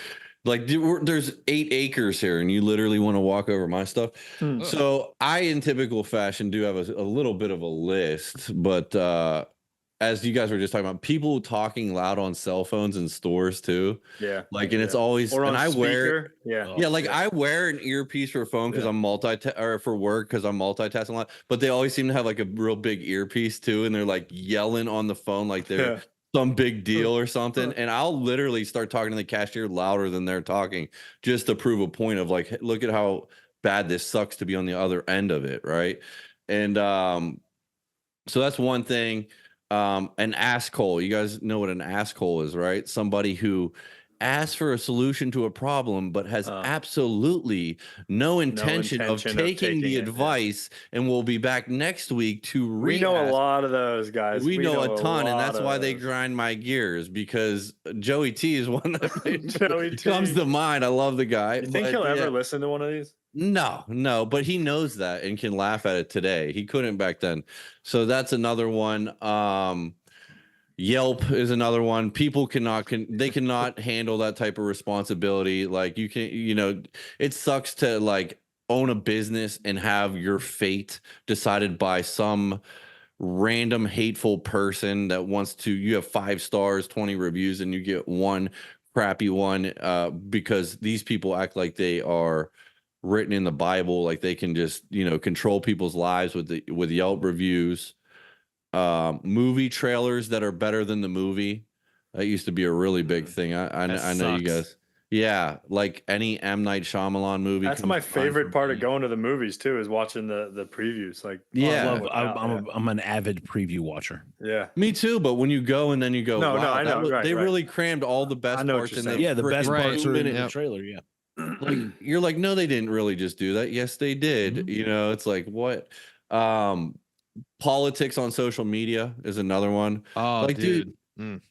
Speaker 3: Like there's 8 acres here, and you literally want to walk over my stuff.
Speaker 1: Hmm.
Speaker 3: So I, in typical fashion, do have a little bit of a list, but as you guys were just talking about, people talking loud on cell phones in stores too.
Speaker 1: Yeah.
Speaker 3: Like, and it's
Speaker 1: Yeah.
Speaker 3: always,
Speaker 1: Or on
Speaker 3: and I wear,
Speaker 1: speaker. Yeah.
Speaker 4: Oh,
Speaker 3: yeah, like
Speaker 1: yeah.
Speaker 3: I wear an earpiece for phone because
Speaker 1: Yeah.
Speaker 3: I'm or for work because I'm multitasking a lot. But they always seem to have like a real big earpiece too, and they're like yelling on the phone like they're
Speaker 1: Yeah.
Speaker 3: some big deal or something. And I'll literally start talking to the cashier louder than they're talking just to prove a point of like, look at how bad this sucks to be on the other end of it, right? And so that's one thing. An asshole. You guys know what an asshole is, right? Somebody who asks for a solution to a problem, but has absolutely no intention of taking the advice, and will be back next week to
Speaker 1: We know a
Speaker 3: re-ask.
Speaker 1: lot of those guys.
Speaker 3: We know a ton, and
Speaker 1: lot
Speaker 3: that's
Speaker 1: of
Speaker 3: why they
Speaker 1: those.
Speaker 3: grind my gears, because Joey T is one that
Speaker 1: Joey T.
Speaker 3: comes to mind. I love the guy.
Speaker 1: You think
Speaker 3: but
Speaker 1: he'll
Speaker 3: yeah.
Speaker 1: ever listen to one of these?
Speaker 3: No, but he knows that and can laugh at it today. He couldn't back then. So that's another one. Yelp is another one. People cannot handle that type of responsibility. Like you can, it sucks to like own a business and have your fate decided by some random hateful person that wants to. You have 5 stars, 20 reviews, and you get one crappy one because these people act like they are written in the Bible, like they can just control people's lives with Yelp reviews. Movie trailers that are better than the movie. That used to be a really big thing. I know you guys. Yeah, like any M. Night Shyamalan movie.
Speaker 1: That's my favorite part of going to the movies too, is watching the previews. Like,
Speaker 3: yeah,
Speaker 4: I'm an avid preview watcher.
Speaker 1: Yeah,
Speaker 3: me too. But when you go and then you go,
Speaker 1: No,
Speaker 3: wow,
Speaker 1: I know,
Speaker 3: they
Speaker 1: right.
Speaker 3: really crammed all the best
Speaker 1: I know what
Speaker 3: parts
Speaker 1: you're
Speaker 3: in
Speaker 1: saying.
Speaker 3: the
Speaker 4: Yeah, the best
Speaker 2: Right.
Speaker 4: parts are in the
Speaker 2: Yep.
Speaker 4: trailer. Yeah.
Speaker 3: like you're like, no, they didn't really just do that. Yes, they did.
Speaker 4: Mhm.
Speaker 3: It's like what? Politics on social media is another one.
Speaker 2: Oh,
Speaker 3: Like, dude,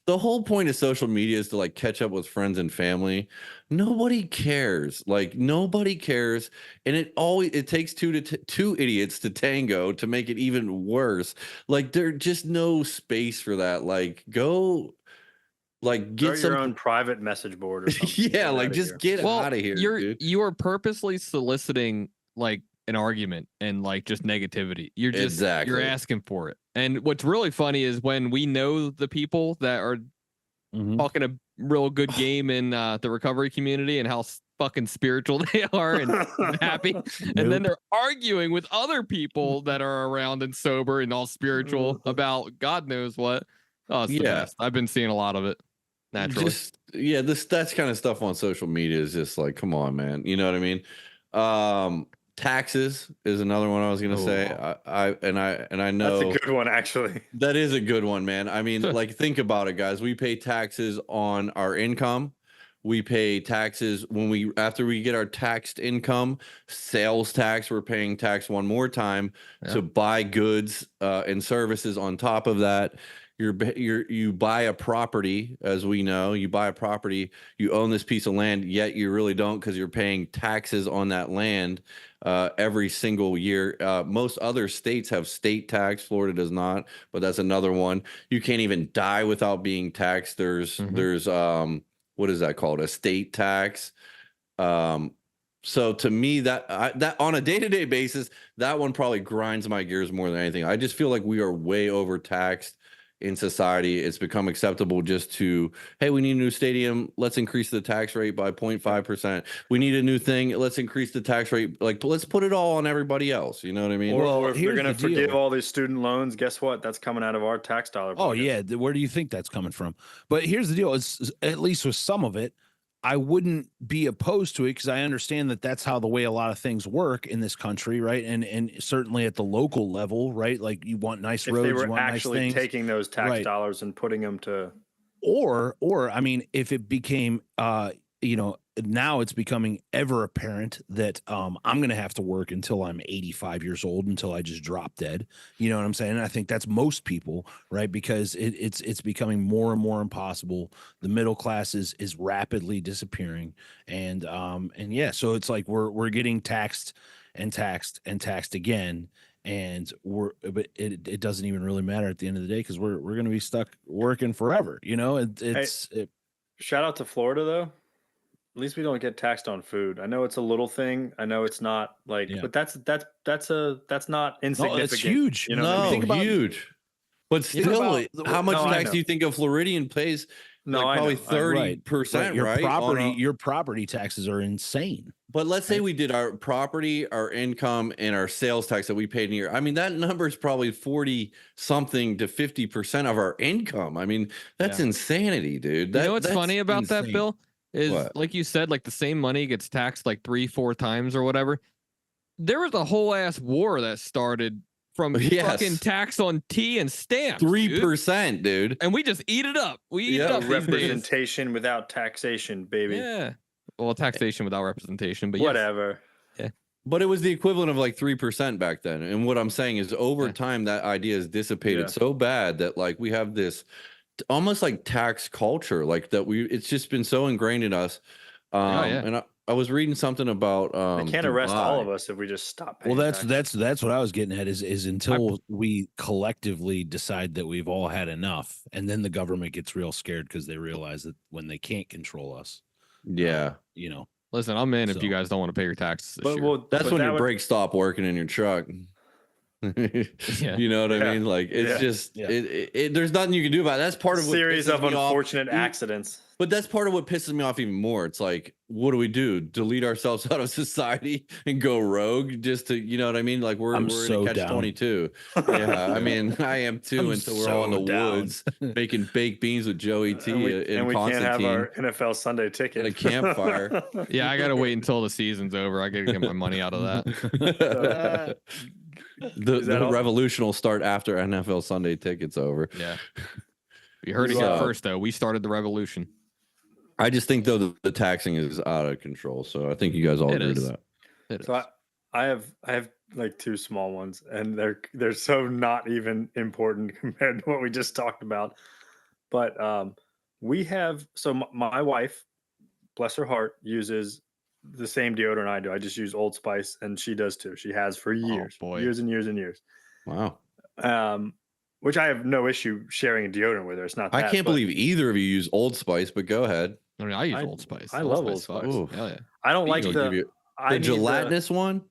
Speaker 3: the whole point of social media is to like catch up with friends and family. Nobody cares. Like nobody cares, and it takes two idiots to tango to make it even worse. Like there's just no space for that. Like go. Like get
Speaker 1: Start your
Speaker 3: some
Speaker 1: own private message board or something.
Speaker 3: yeah, like just get out of here, dude.
Speaker 2: You are purposely soliciting like an argument and like just negativity. You're
Speaker 3: Exactly.
Speaker 2: asking for it. And what's really funny is when we know the people that are talking a real good game in the recovery community and how fucking spiritual they are and happy, and then they're arguing with other people that are around and sober and all spiritual about God knows what. Oh, it's the best. I've been seeing a lot of it. Naturally.
Speaker 3: That's kind of stuff on social media is just like, come on, man. You know what I mean? Taxes is another one I was gonna say. I know
Speaker 1: That's a good one, actually.
Speaker 3: that is a good one, man. I mean, like think about it, guys. We pay taxes on our income. We pay taxes after we get our taxed income, sales tax. We're paying tax one more time to buy goods and services on top of that. You buy a property, as we know, you buy a property, you own this piece of land, yet you really don't, because you're paying taxes on that land every single year. Most other states have state tax. Florida does not, but that's another one. You can't even die without being taxed. There's what is that called? A state tax. So to me, that on a day-to-day basis, that one probably grinds my gears more than anything. I just feel like we are way overtaxed in society. It's become acceptable just to, hey, we need a new stadium. Let's increase the tax rate by 0.5%. We need a new thing. Let's increase the tax rate. Like, let's put it all on everybody else. You know what I mean?
Speaker 1: Or if they're
Speaker 4: here's
Speaker 1: going to
Speaker 4: the
Speaker 1: forgive
Speaker 4: deal.
Speaker 1: all these student loans, guess what? That's coming out of our tax dollar.
Speaker 4: Oh
Speaker 1: pocket.
Speaker 4: yeah, where do you think that's coming from? But here's the deal: is at least with some of it, I wouldn't be opposed to it because I understand that that's how the way a lot of things work in this country, right? And certainly at the local level, right? Like you want nice
Speaker 1: If
Speaker 4: roads,
Speaker 1: they
Speaker 4: you
Speaker 1: were
Speaker 4: want
Speaker 1: actually
Speaker 4: nice things,
Speaker 1: taking those tax dollars and putting them to,
Speaker 4: or I mean, if it became, now it's becoming ever apparent that I'm going to have to work until I'm 85 years old until I just drop dead. You know what I'm saying? And I think that's most people, right? Because it's becoming more and more impossible. The middle class is rapidly disappearing, and yeah, so it's like we're getting taxed and taxed again. And but it doesn't even really matter at the end of the day, because we're going to be stuck working forever. You know,
Speaker 1: Shout out to Florida though. At least we don't get taxed on food. I know it's a little thing. I know it's not like, but that's not insignificant.
Speaker 4: It's huge.
Speaker 1: You know what I mean?
Speaker 3: Think about huge. But still, how much tax do you think a Floridian pays?
Speaker 1: No,
Speaker 3: like probably 30%, right?
Speaker 4: Your property taxes are insane.
Speaker 3: But let's say we did our property, our income, and our sales tax that we paid in a year. I mean, that number is probably 40 something to 50% of our income. I mean, that's insanity, dude.
Speaker 2: You know what's funny about that, Bill? Is
Speaker 3: What?
Speaker 2: like you said, like the same money gets taxed like 3-4 times or whatever. There was a whole ass war that started from fucking tax on tea and stamps.
Speaker 3: 3%, dude.
Speaker 2: And we just eat it up. We eat it up.
Speaker 1: Representation without taxation, baby.
Speaker 2: Yeah. Well, taxation without representation, but
Speaker 1: whatever.
Speaker 2: Yeah.
Speaker 3: But it was the equivalent of like 3% back then. And what I'm saying is over time, that idea is dissipated so bad that like we have this almost like tax culture, like that it's just been so ingrained in us. And I was reading something about
Speaker 1: they can't arrest all of us if we just stop paying
Speaker 4: that's what I was getting at is until we collectively decide that we've all had enough, and then the government gets real scared because they realize that when they can't control us. You know.
Speaker 2: Listen, I'm in if you guys don't want to pay your taxes this year.
Speaker 3: That's when your brakes stop working in your truck. You know what I mean? Like it's just there's nothing you can do about it. That's part of what
Speaker 1: series of unfortunate accidents.
Speaker 3: But that's part of what pisses me off even more. It's like, what do? Delete ourselves out of society and go rogue just to, you know what I mean? Like we're in a catch-22. Yeah, I mean, I am too. Until we're all in the woods making baked beans with Joey T and we can't have our
Speaker 1: NFL Sunday ticket
Speaker 3: at a campfire.
Speaker 2: Yeah, I gotta wait until the season's over. I gotta get my money out of that.
Speaker 3: The revolution will start after NFL Sunday ticket's over.
Speaker 2: Yeah. You heard it here first, though. We started the revolution.
Speaker 3: I just think, though, the taxing is out of control. So I think you guys all agree to that.
Speaker 1: So I have like two small ones, and they're so not even important compared to what we just talked about. But we have my wife, bless her heart, uses the same deodorant I do. I just use Old Spice, and she does too. She has for years, years and years and years.
Speaker 3: Wow.
Speaker 1: Which I have no issue sharing a deodorant with her. It's not.
Speaker 3: I can't believe either of you use Old Spice, but go ahead.
Speaker 2: I mean, I use Old Spice.
Speaker 1: I love Old Spice.
Speaker 3: Hell
Speaker 2: yeah.
Speaker 1: I don't like the
Speaker 3: gelatinous one.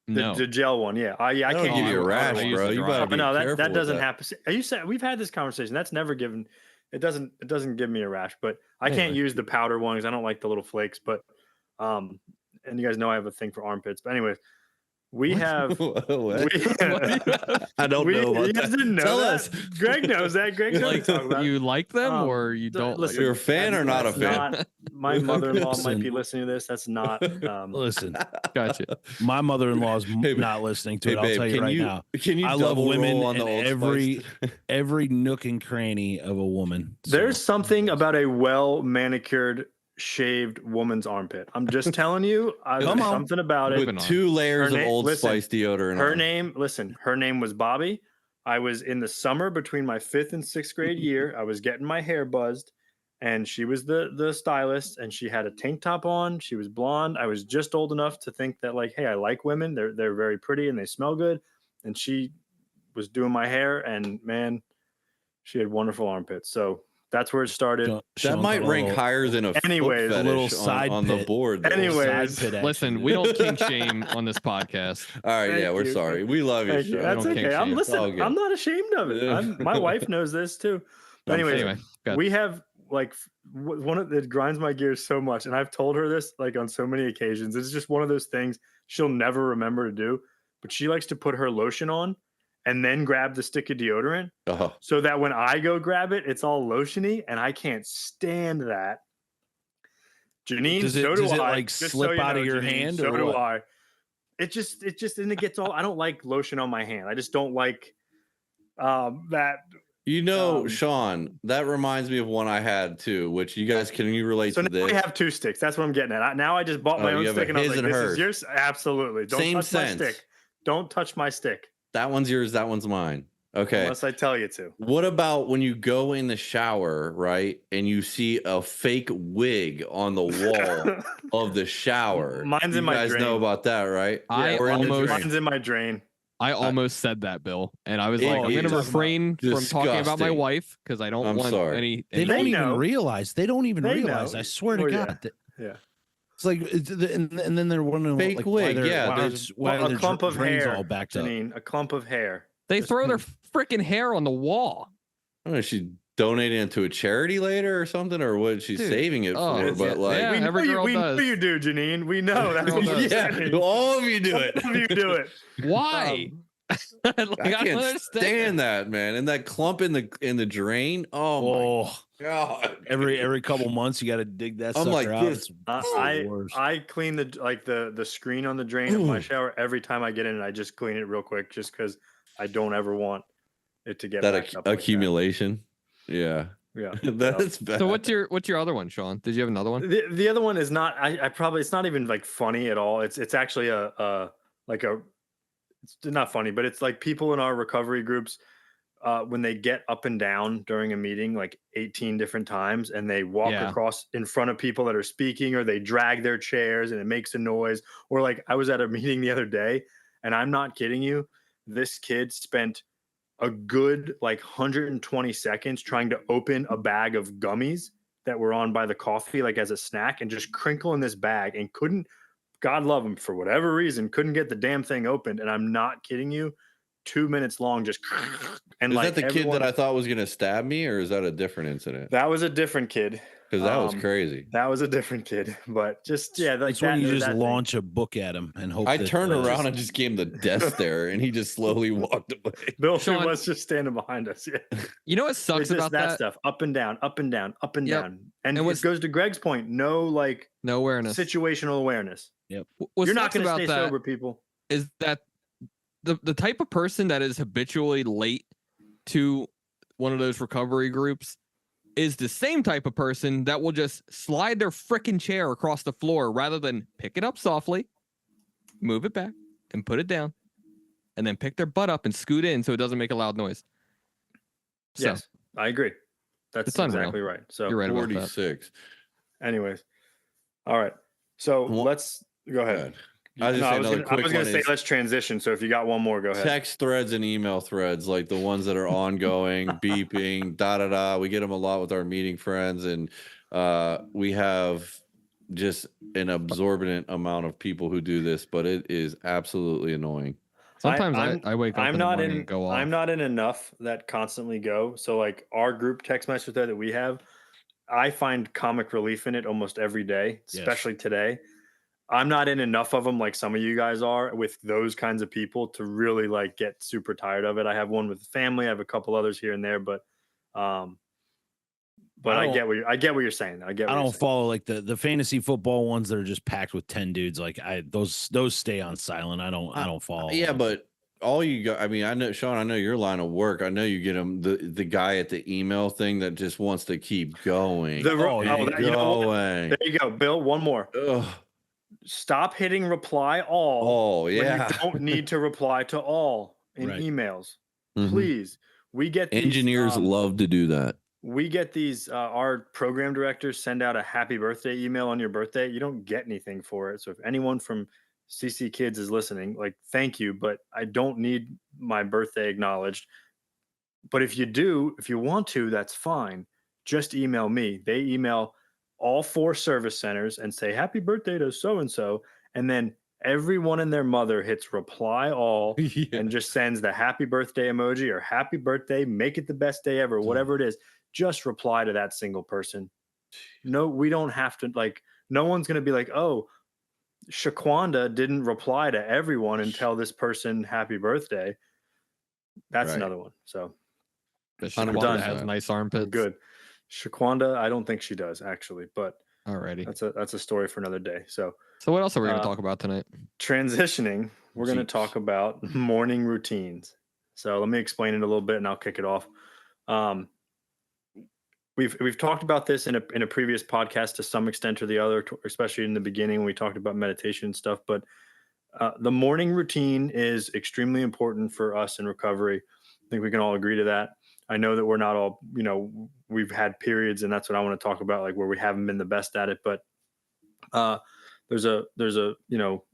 Speaker 1: The gel one. Yeah. I can't
Speaker 3: give you a rash, bro. You better be careful.
Speaker 1: That doesn't happen. You said we've had this conversation. That's never given. It doesn't give me a rash, but I can't use the powder one because I don't like the little flakes. But and you guys know I have a thing for armpits. But anyways. We have.
Speaker 3: I don't know.
Speaker 1: You guys didn't know us. Greg knows that. Greg knows what I'm talking about.
Speaker 2: You like them or you don't?
Speaker 1: Listen,
Speaker 3: you're a fan or not a fan?
Speaker 1: My mother-in-law might be listening to this. That's not.
Speaker 4: Listen,
Speaker 2: gotcha.
Speaker 4: My mother-in-law's not listening to it. I'll tell you right now.
Speaker 3: Can you?
Speaker 4: I love women in every nook and cranny of a woman.
Speaker 1: There's something about a well-manicured, shaved woman's armpit. I'm just telling you. Something about it.
Speaker 3: With 2 layers of Old Spice deodorant.
Speaker 1: Her name was Bobby. I was in the summer between my 5th and 6th grade year. I was getting my hair buzzed, and she was the stylist, and she had a tank top on. She was blonde. I was just old enough to think that, like, hey, I like women. They're very pretty and they smell good. And she was doing my hair, and man, she had wonderful armpits. So that's where it started.
Speaker 3: That might rank higher than a
Speaker 4: little side
Speaker 3: on the board.
Speaker 1: Anyways,
Speaker 2: listen, we don't kink shame on this podcast.
Speaker 3: All right, we're sorry. We love you.
Speaker 1: That's okay. I'm not ashamed of it. My wife knows this too. But anyway, we have like it grinds my gears so much, and I've told her this like on so many occasions. It's just one of those things she'll never remember to do. But she likes to put her lotion on and then grab the stick of deodorant so that when I go grab it, it's all lotiony, and I can't stand that. Janine,
Speaker 4: does it like slip out of your hand?
Speaker 1: So do I. It just, and it gets all, I don't like lotion on my hand. I just don't like that.
Speaker 3: You know, Sean, that reminds me of one I had too, which you guys, can you relate to this?
Speaker 1: So now I have 2 sticks. That's what I'm getting at. Now I just bought my own stick, and I was like, this is yours? Absolutely. Don't touch my stick. Don't touch my stick.
Speaker 3: That one's yours. That one's mine. Okay.
Speaker 1: Unless I tell you to.
Speaker 3: What about when you go in the shower, right, and you see a fake wig on the wall of the shower?
Speaker 1: Mine's
Speaker 3: you
Speaker 1: in my
Speaker 3: guys know
Speaker 1: drain.
Speaker 3: about that, right?
Speaker 2: I
Speaker 3: Or in the
Speaker 2: almost-
Speaker 3: drain.
Speaker 1: Mine's in my drain.
Speaker 2: I almost said that, Bill, and I was
Speaker 3: It
Speaker 2: like, I'm going to
Speaker 3: is
Speaker 2: refrain from talking about my
Speaker 3: disgusting.
Speaker 2: wife because I don't
Speaker 3: I'm
Speaker 2: want
Speaker 3: sorry.
Speaker 2: any.
Speaker 4: They
Speaker 2: any-
Speaker 4: don't
Speaker 1: They
Speaker 4: even
Speaker 1: know.
Speaker 4: realize. They don't even
Speaker 1: They
Speaker 4: realize.
Speaker 1: know.
Speaker 4: I swear to
Speaker 1: Well,
Speaker 4: God.
Speaker 1: yeah.
Speaker 4: that-
Speaker 1: Yeah.
Speaker 4: It's like, and then they're wondering
Speaker 3: Fake
Speaker 4: like,
Speaker 3: wig,
Speaker 4: why they're,
Speaker 3: yeah,
Speaker 4: why,
Speaker 3: there's
Speaker 4: why
Speaker 1: a
Speaker 4: their
Speaker 1: clump of
Speaker 4: drains
Speaker 1: hair,
Speaker 4: all backed up.
Speaker 1: Janine. A clump of hair.
Speaker 2: They
Speaker 1: Just-
Speaker 2: throw their freaking hair on the wall.
Speaker 3: I don't know, she donating it to a charity later or something, or what she's
Speaker 2: Dude,
Speaker 3: saving it
Speaker 2: oh,
Speaker 3: for.
Speaker 1: it's-
Speaker 3: But like,
Speaker 2: yeah,
Speaker 1: we know
Speaker 2: every
Speaker 1: you,
Speaker 2: girl
Speaker 1: we know
Speaker 2: does.
Speaker 1: you do, Janine. We know that's what
Speaker 2: Every girl
Speaker 1: you're
Speaker 2: does.
Speaker 3: yeah,
Speaker 1: saying.
Speaker 3: all of you do
Speaker 1: All
Speaker 3: it.
Speaker 1: of you do it.
Speaker 2: Why? Like,
Speaker 3: I
Speaker 2: don't
Speaker 3: can't
Speaker 2: understand.
Speaker 3: stand that, man. And that clump in the drain. Oh
Speaker 4: Oh,
Speaker 3: my god!
Speaker 4: every couple months you got to dig that
Speaker 3: I'm
Speaker 4: sucker
Speaker 3: like
Speaker 4: out.
Speaker 3: this.
Speaker 4: It's the worst.
Speaker 1: I clean the screen on the drain of my shower every time I get in, and I just clean it real quick, just because I don't ever want it to get
Speaker 3: That
Speaker 1: backed up like
Speaker 3: accumulation. Yeah,
Speaker 1: Yeah,
Speaker 3: that's bad.
Speaker 2: So what's your other one, Sean? Did you have another one?
Speaker 1: The other one is not. I probably it's not even like funny at all. It's actually it's not funny, but it's like people in our recovery groups when they get up and down during a meeting like 18 different times and they walk
Speaker 2: Yeah.
Speaker 1: across in front of people that are speaking, or they drag their chairs and it makes a noise. Or like I was at a meeting the other day, and I'm not kidding you, this kid spent a good like 120 seconds trying to open a bag of gummies that were on by the coffee, like as a snack, and just crinkle in this bag, and couldn't, God love him, for whatever reason, couldn't get the damn thing opened. And I'm not kidding you, 2 minutes long, just and
Speaker 3: is
Speaker 1: like
Speaker 3: that the kid
Speaker 1: everyone,
Speaker 3: that I thought was gonna stab me, or is that a different incident?
Speaker 1: that was a different kid.
Speaker 3: Because that was crazy.
Speaker 1: That was a different kid, but just like
Speaker 4: It's when
Speaker 1: that,
Speaker 4: you
Speaker 1: there's
Speaker 4: just
Speaker 1: that thing.
Speaker 4: launch a book at him and hope.
Speaker 3: I
Speaker 4: that,
Speaker 3: turned around
Speaker 4: just-
Speaker 3: and just gave him the death stare, and he just slowly walked away.
Speaker 1: Bill
Speaker 2: Sean-
Speaker 1: was just standing behind us. Yeah,
Speaker 2: You know what
Speaker 1: it's
Speaker 2: sucks
Speaker 1: just
Speaker 2: about
Speaker 1: that
Speaker 2: that?
Speaker 1: stuff, up and down, up and down, up and
Speaker 2: Yep.
Speaker 1: down, and,
Speaker 2: And
Speaker 1: it
Speaker 2: what's-
Speaker 1: goes to Greg's point. No, like
Speaker 2: No awareness.
Speaker 1: situational awareness.
Speaker 2: What
Speaker 1: You're not
Speaker 2: sucks
Speaker 1: going to
Speaker 2: about
Speaker 1: stay
Speaker 2: that
Speaker 1: sober, people.
Speaker 2: is that the type of person that is habitually late to one of those recovery groups is the same type of person that will just slide their freaking chair across the floor rather than pick it up softly, move it back, and put it down, and then pick their butt up and scoot in so it doesn't make a loud noise. So,
Speaker 1: Yes, I agree. That's
Speaker 2: It's unreal.
Speaker 1: exactly right. So,
Speaker 2: you're right about that.
Speaker 3: 46.
Speaker 1: anyways, all right. So
Speaker 3: Well,
Speaker 1: let's go ahead.
Speaker 3: ahead. I was just saying another
Speaker 1: I
Speaker 3: quick
Speaker 1: was going to
Speaker 3: one
Speaker 1: say
Speaker 3: is-
Speaker 1: let's transition. So if you got one more, go ahead.
Speaker 3: Text threads and email threads, like the ones that are ongoing, beeping, da da da. We get them a lot with our meeting friends, and we have just an absorbent amount of people who do this, but it is absolutely annoying.
Speaker 2: Sometimes
Speaker 1: I'm-
Speaker 2: I wake up
Speaker 1: I'm
Speaker 2: in the
Speaker 1: not
Speaker 2: morning
Speaker 1: in.
Speaker 2: and go off.
Speaker 1: I'm not in enough that constantly go. So like our group text message thread that we have, I find comic relief in it almost every day,
Speaker 4: Yes.
Speaker 1: especially today. I'm not in enough of them like some of you guys are with those kinds of people to really like get super tired of it. I have one with the family. I have a couple others here and there, but I
Speaker 4: don't-
Speaker 1: get what you're saying. I get. What
Speaker 4: I
Speaker 1: you're
Speaker 4: don't
Speaker 1: saying.
Speaker 4: follow like the fantasy football ones that are just packed with 10 dudes. Like those stay on silent. I don't follow.
Speaker 3: Yeah,
Speaker 4: them.
Speaker 3: but all you got, I mean, I know, Sean, I know your line of work. I know you get them, the guy at the email thing that just wants to keep going.
Speaker 1: The,
Speaker 4: Oh, yeah.
Speaker 1: that- you know what?
Speaker 3: going.
Speaker 1: There you go, Bill. One more.
Speaker 3: Ugh.
Speaker 1: Stop hitting reply all.
Speaker 3: Oh,
Speaker 1: when
Speaker 3: yeah.
Speaker 1: you don't need to reply to all in
Speaker 4: Right.
Speaker 1: emails.
Speaker 3: Mhm.
Speaker 1: Please. We get these,
Speaker 3: Engineers love to do that.
Speaker 1: we get these our program directors send out a happy birthday email on your birthday. You don't get anything for it. So if anyone from CC Kids is listening, like thank you, but I don't need my birthday acknowledged. But if you do, if you want to, that's fine. Just email me. They email all 4 service centers and say happy birthday to so and so, and then everyone and their mother hits reply all and just sends the happy birthday emoji or happy birthday, make it the best day ever, whatever it is. Just reply to that single person. No, we don't have to, like, no one's going to be like, oh, Shaquanda didn't reply to everyone and tell this person happy birthday. That's
Speaker 3: Right.
Speaker 1: another one. So
Speaker 2: The
Speaker 3: I'm
Speaker 2: Shaquanda
Speaker 3: done.
Speaker 2: has nice armpits.
Speaker 1: good. Shaquanda, I don't think she does actually, but
Speaker 2: Alrighty.
Speaker 1: that's a story for another day. So
Speaker 2: So what else are we going to
Speaker 1: Uh,
Speaker 2: talk about tonight?
Speaker 1: transitioning, we're going to
Speaker 3: Jeez.
Speaker 1: talk about morning routines. So let me explain it a little bit and I'll kick it off. We've talked about this in a previous podcast to some extent or the other, especially in the beginning when we talked about meditation and stuff. But the morning routine is extremely important for us in recovery think we can all agree to that. I know that we're not all, we've had periods, and that's what I want to talk about, like where we haven't been the best at it. But there's a,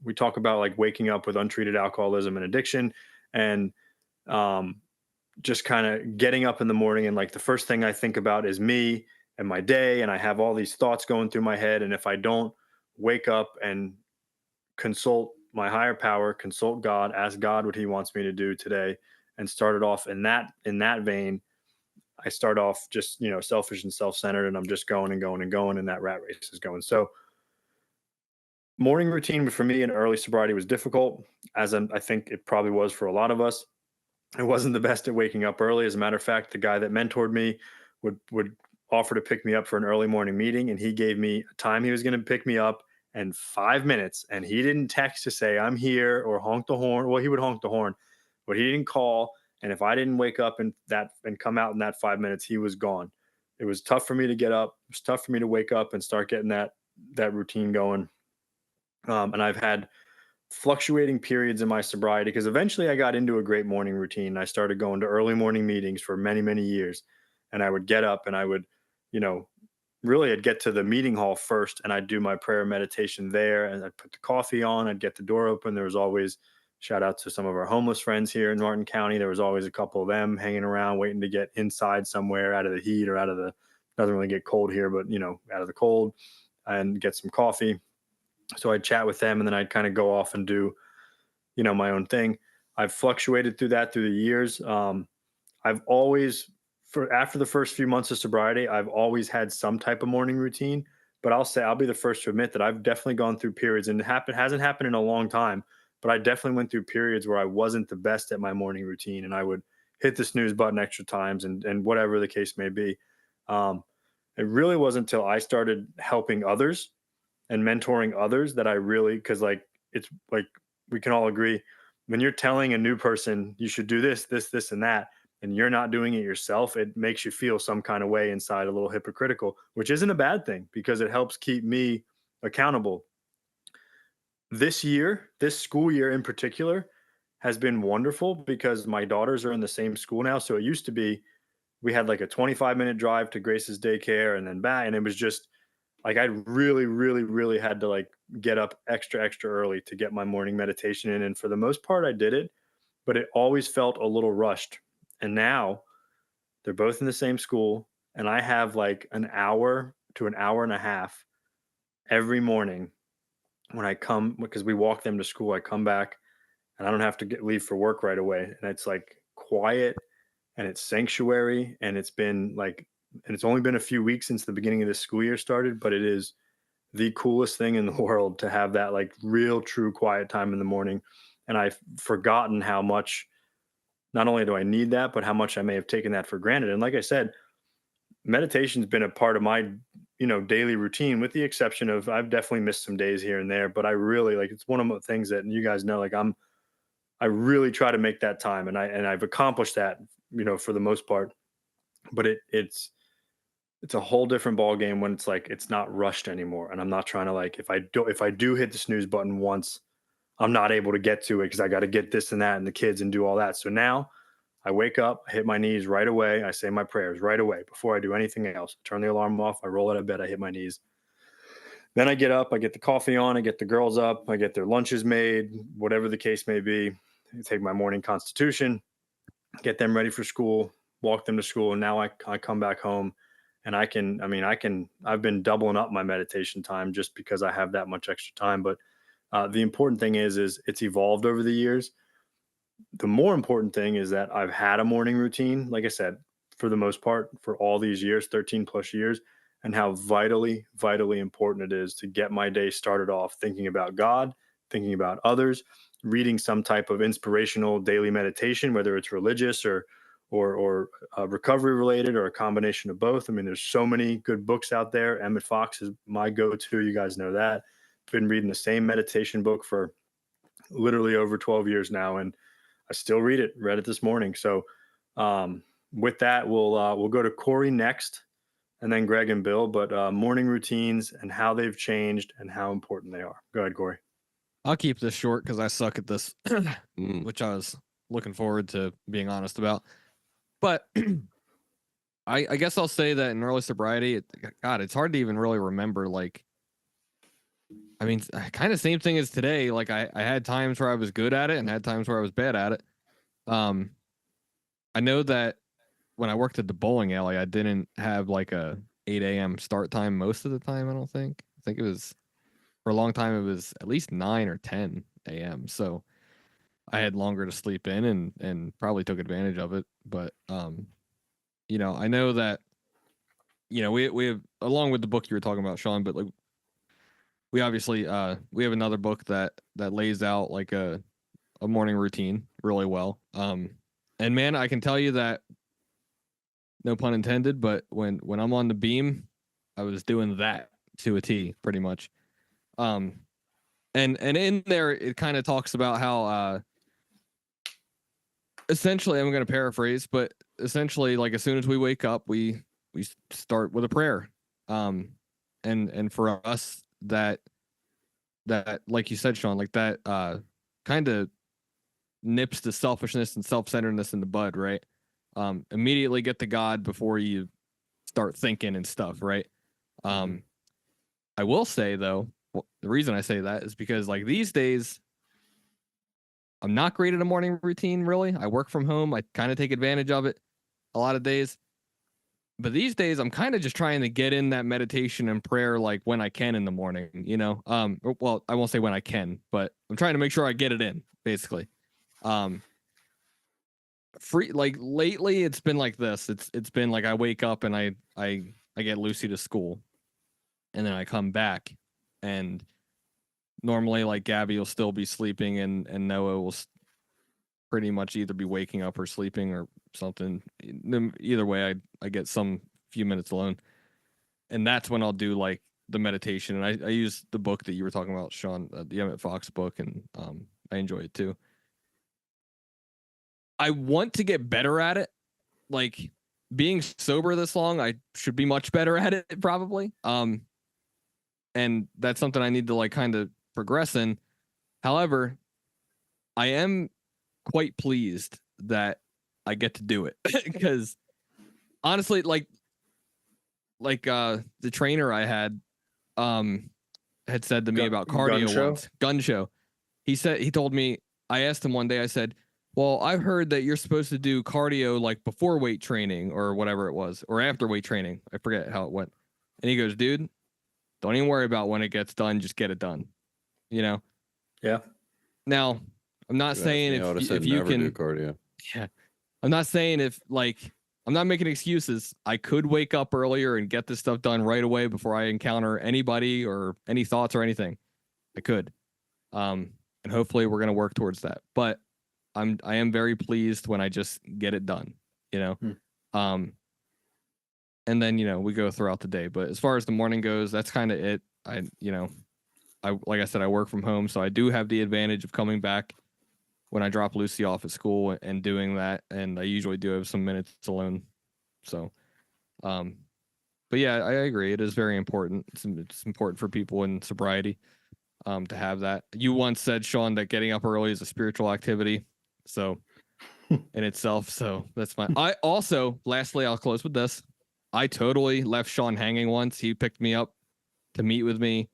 Speaker 1: we talk about like waking up with untreated alcoholism and addiction, and just kind of getting up in the morning. And like the first thing I think about is me and my day. And I have all these thoughts going through my head. And if I don't wake up and consult my higher power, consult God, ask God what he wants me to do today, and start it off in that vein, I start off just, selfish and self-centered, and I'm just going and going and going, and that rat race is going. So morning routine for me in early sobriety was difficult, as I think it probably was for a lot of us. I wasn't the best at waking up early. As a matter of fact, the guy that mentored me would offer to pick me up for an early morning meeting, and he gave me a time he was going to pick me up and 5 minutes, and he didn't text to say I'm here or honk the horn. Well, he would honk the horn, but he didn't call. And if I didn't wake up and come out in that 5 minutes, he was gone. It was tough for me to get up. It was tough for me to wake up and start getting that routine going. And I've had fluctuating periods in my sobriety, because eventually I got into a great morning routine. I started going to early morning meetings for many, many years. And I would get up and I would, really I'd get to the meeting hall first, and I'd do my prayer meditation there, and I'd put the coffee on, I'd get the door open. There was always, shout out to some of our homeless friends here in Martin County, there was always a couple of them hanging around waiting to get inside somewhere out of the heat or out of the, doesn't really get cold here, but out of the cold, and get some coffee. So I'd chat with them, and then I'd kind of go off and do, my own thing. I've fluctuated through that through the years. I've always, after the first few months of sobriety, I've always had some type of morning routine. But I'll be the first to admit that I've definitely gone through periods, and hasn't happened in a long time, but I definitely went through periods where I wasn't the best at my morning routine, and I would hit the snooze button extra times, and whatever the case may be. It really wasn't until I started helping others and mentoring others that I really, because like it's like we can all agree, when you're telling a new person you should do this, this, and that, and you're not doing it yourself, it makes you feel some kind of way inside, a little hypocritical, which isn't a bad thing because it helps keep me accountable. This school year in particular, has been wonderful because my daughters are in the same school now. So it used to be, we had like a 25-minute drive to Grace's daycare and then back. And it was just like, I really, really, really had to like get up extra, extra early to get my morning meditation in. And for the most part, I did it, but it always felt a little rushed. And now they're both in the same school, and I have like an hour to an hour and a half every morning when I come, because we walk them to school. I come back and I don't have to leave for work right away. And it's like quiet, and it's sanctuary, and it's only been a few weeks since the beginning of the school year started, but it is the coolest thing in the world to have that like real true quiet time in the morning. And I've forgotten how much, not only do I need that, but how much I may have taken that for granted. And like I said, meditation's been a part of my, daily routine, with the exception of I've definitely missed some days here and there, but I really like, it's one of the things that, and you guys know, like I really try to make that time, and I've accomplished that, for the most part. But it's a whole different ball game when it's like it's not rushed anymore, and I'm not trying to like, if I do hit the snooze button once, I'm not able to get to it because I got to get this and that and the kids and do all that. So now I wake up, I hit my knees right away, I say my prayers right away before I do anything else. I turn the alarm off, I roll out of bed, I hit my knees. Then I get up, I get the coffee on, I get the girls up, I get their lunches made, whatever the case may be. I take my morning constitution, get them ready for school, walk them to school, and now I come back home, and I've been doubling up my meditation time just because I have that much extra time. But the important thing is it's evolved over the years. The more important thing is that I've had a morning routine, like I said, for the most part, for all these years, 13 plus years, and how vitally, vitally important it is to get my day started off thinking about God, thinking about others, reading some type of inspirational daily meditation, whether it's religious or recovery related, or a combination of both. I mean, there's so many good books out there. Emmett Fox is my go-to. You guys know that. Been reading the same meditation book for literally over 12 years now, and I still read it. Read it this morning. So with that, we'll go to Corey next, and then Greg and Bill. But morning routines and how they've changed and how important they are. Go ahead, Corey.
Speaker 2: I'll keep this short because I suck at this, which I was looking forward to being honest about. But I guess I'll say that in early sobriety, God, it's hard to even really remember. Like, I mean, kind of same thing as today. Like, I had times where I was good at it and had times where I was bad at it. I know that when I worked at the bowling alley, I didn't have like a 8 a.m. start time most of the time. I think it was for a long time. It was at least 9 or 10 a.m. So I had longer to sleep in and probably took advantage of it. But I know that we have, along with the book you were talking about, Sean, but like we obviously we have another book that lays out like a morning routine really well. And man, I can tell you that, no pun intended, but when I'm on the beam, I was doing that to a T pretty much. And in there it kind of talks about how essentially, I'm going to paraphrase, but essentially, like as soon as we wake up, we start with a prayer. And for us, that like you said, Sean, like that kind of nips the selfishness and self-centeredness in the bud, right? Immediately get to God before you start thinking and stuff, right? I will say though, the reason I say that is because like these days, I'm not great at a morning routine, really. I work from home. I kind of take advantage of it a lot of days. But these days, I'm kind of just trying to get in that meditation and prayer like when I can in the morning, Well, I won't say when I can, but I'm trying to make sure I get it in, basically. Like lately, it's been like this. It's been like I wake up and I get Lucy to school, and then I come back, and normally like Gabby will still be sleeping and Noah will pretty much either be waking up or sleeping or something. Either way, I get some few minutes alone, and that's when I'll do like the meditation. And I use the book that you were talking about, Sean, the Emmett Fox book, and I enjoy it too. I want to get better at it. Like being sober this long, I should be much better at it probably. And that's something I need to like kind of progress in. However, I am quite pleased that I get to do it because honestly, like the trainer I had said to me about cardio once, gun show. He told me, I asked him one day, I said, well, I've heard that you're supposed to do cardio like before weight training or whatever it was, or after weight training. I forget how it went. And he goes, dude, don't even worry about when it gets done. Just get it done. Yeah. Now, I'm not saying if you can
Speaker 3: do cardio.
Speaker 2: Yeah. I'm not saying I'm not making excuses. I could wake up earlier and get this stuff done right away before I encounter anybody or any thoughts or anything. I could. And hopefully we're going to work towards that. But I am very pleased when I just get it done, and then, we go throughout the day. But as far as the morning goes, that's kind of it. Like I said, I work from home, so I do have the advantage of coming back when I drop Lucy off at school and doing that. And I usually do have some minutes alone. So, but yeah, I agree. It is very important. It's important for people in sobriety, to have that. You once said, Sean, that getting up early is a spiritual activity. So in itself. So that's fine. I also, lastly, I'll close with this. I totally left Sean hanging once. He picked me up to meet with me,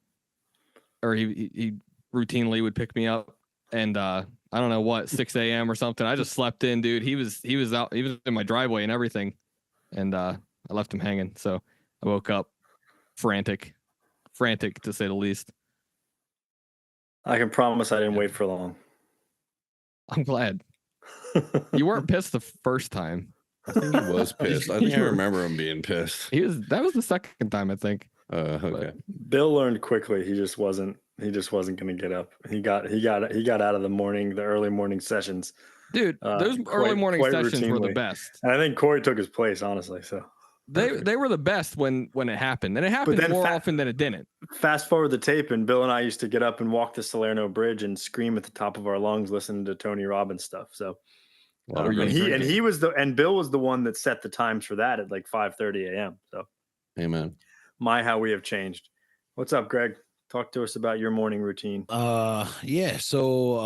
Speaker 2: or he routinely would pick me up, and I don't know what, 6 a.m. or something. I just slept in, dude. He was out. He was in my driveway and everything, and I left him hanging. So I woke up frantic to say the least.
Speaker 1: I can promise I didn't wait for long.
Speaker 2: I'm glad. You weren't pissed the first time.
Speaker 3: I think he was pissed. I think I remember him being pissed.
Speaker 2: That was the second time, I think.
Speaker 3: Okay.
Speaker 1: Bill learned quickly. He just wasn't going to get up. He got out of the early morning sessions.
Speaker 2: Dude, those early morning sessions were the best.
Speaker 1: And I think Corey took his place, honestly. So
Speaker 2: they were the best when it happened. And it happened more often than it didn't. Fast
Speaker 1: forward the tape, and Bill and I used to get up and walk the Salerno Bridge and scream at the top of our lungs listening to Tony Robbins stuff. So Bill was the one that set the times for that at like 5:30 a.m. So
Speaker 3: amen.
Speaker 1: How we have changed. What's up, Greg? Talk to us about your morning routine.
Speaker 4: Yeah. So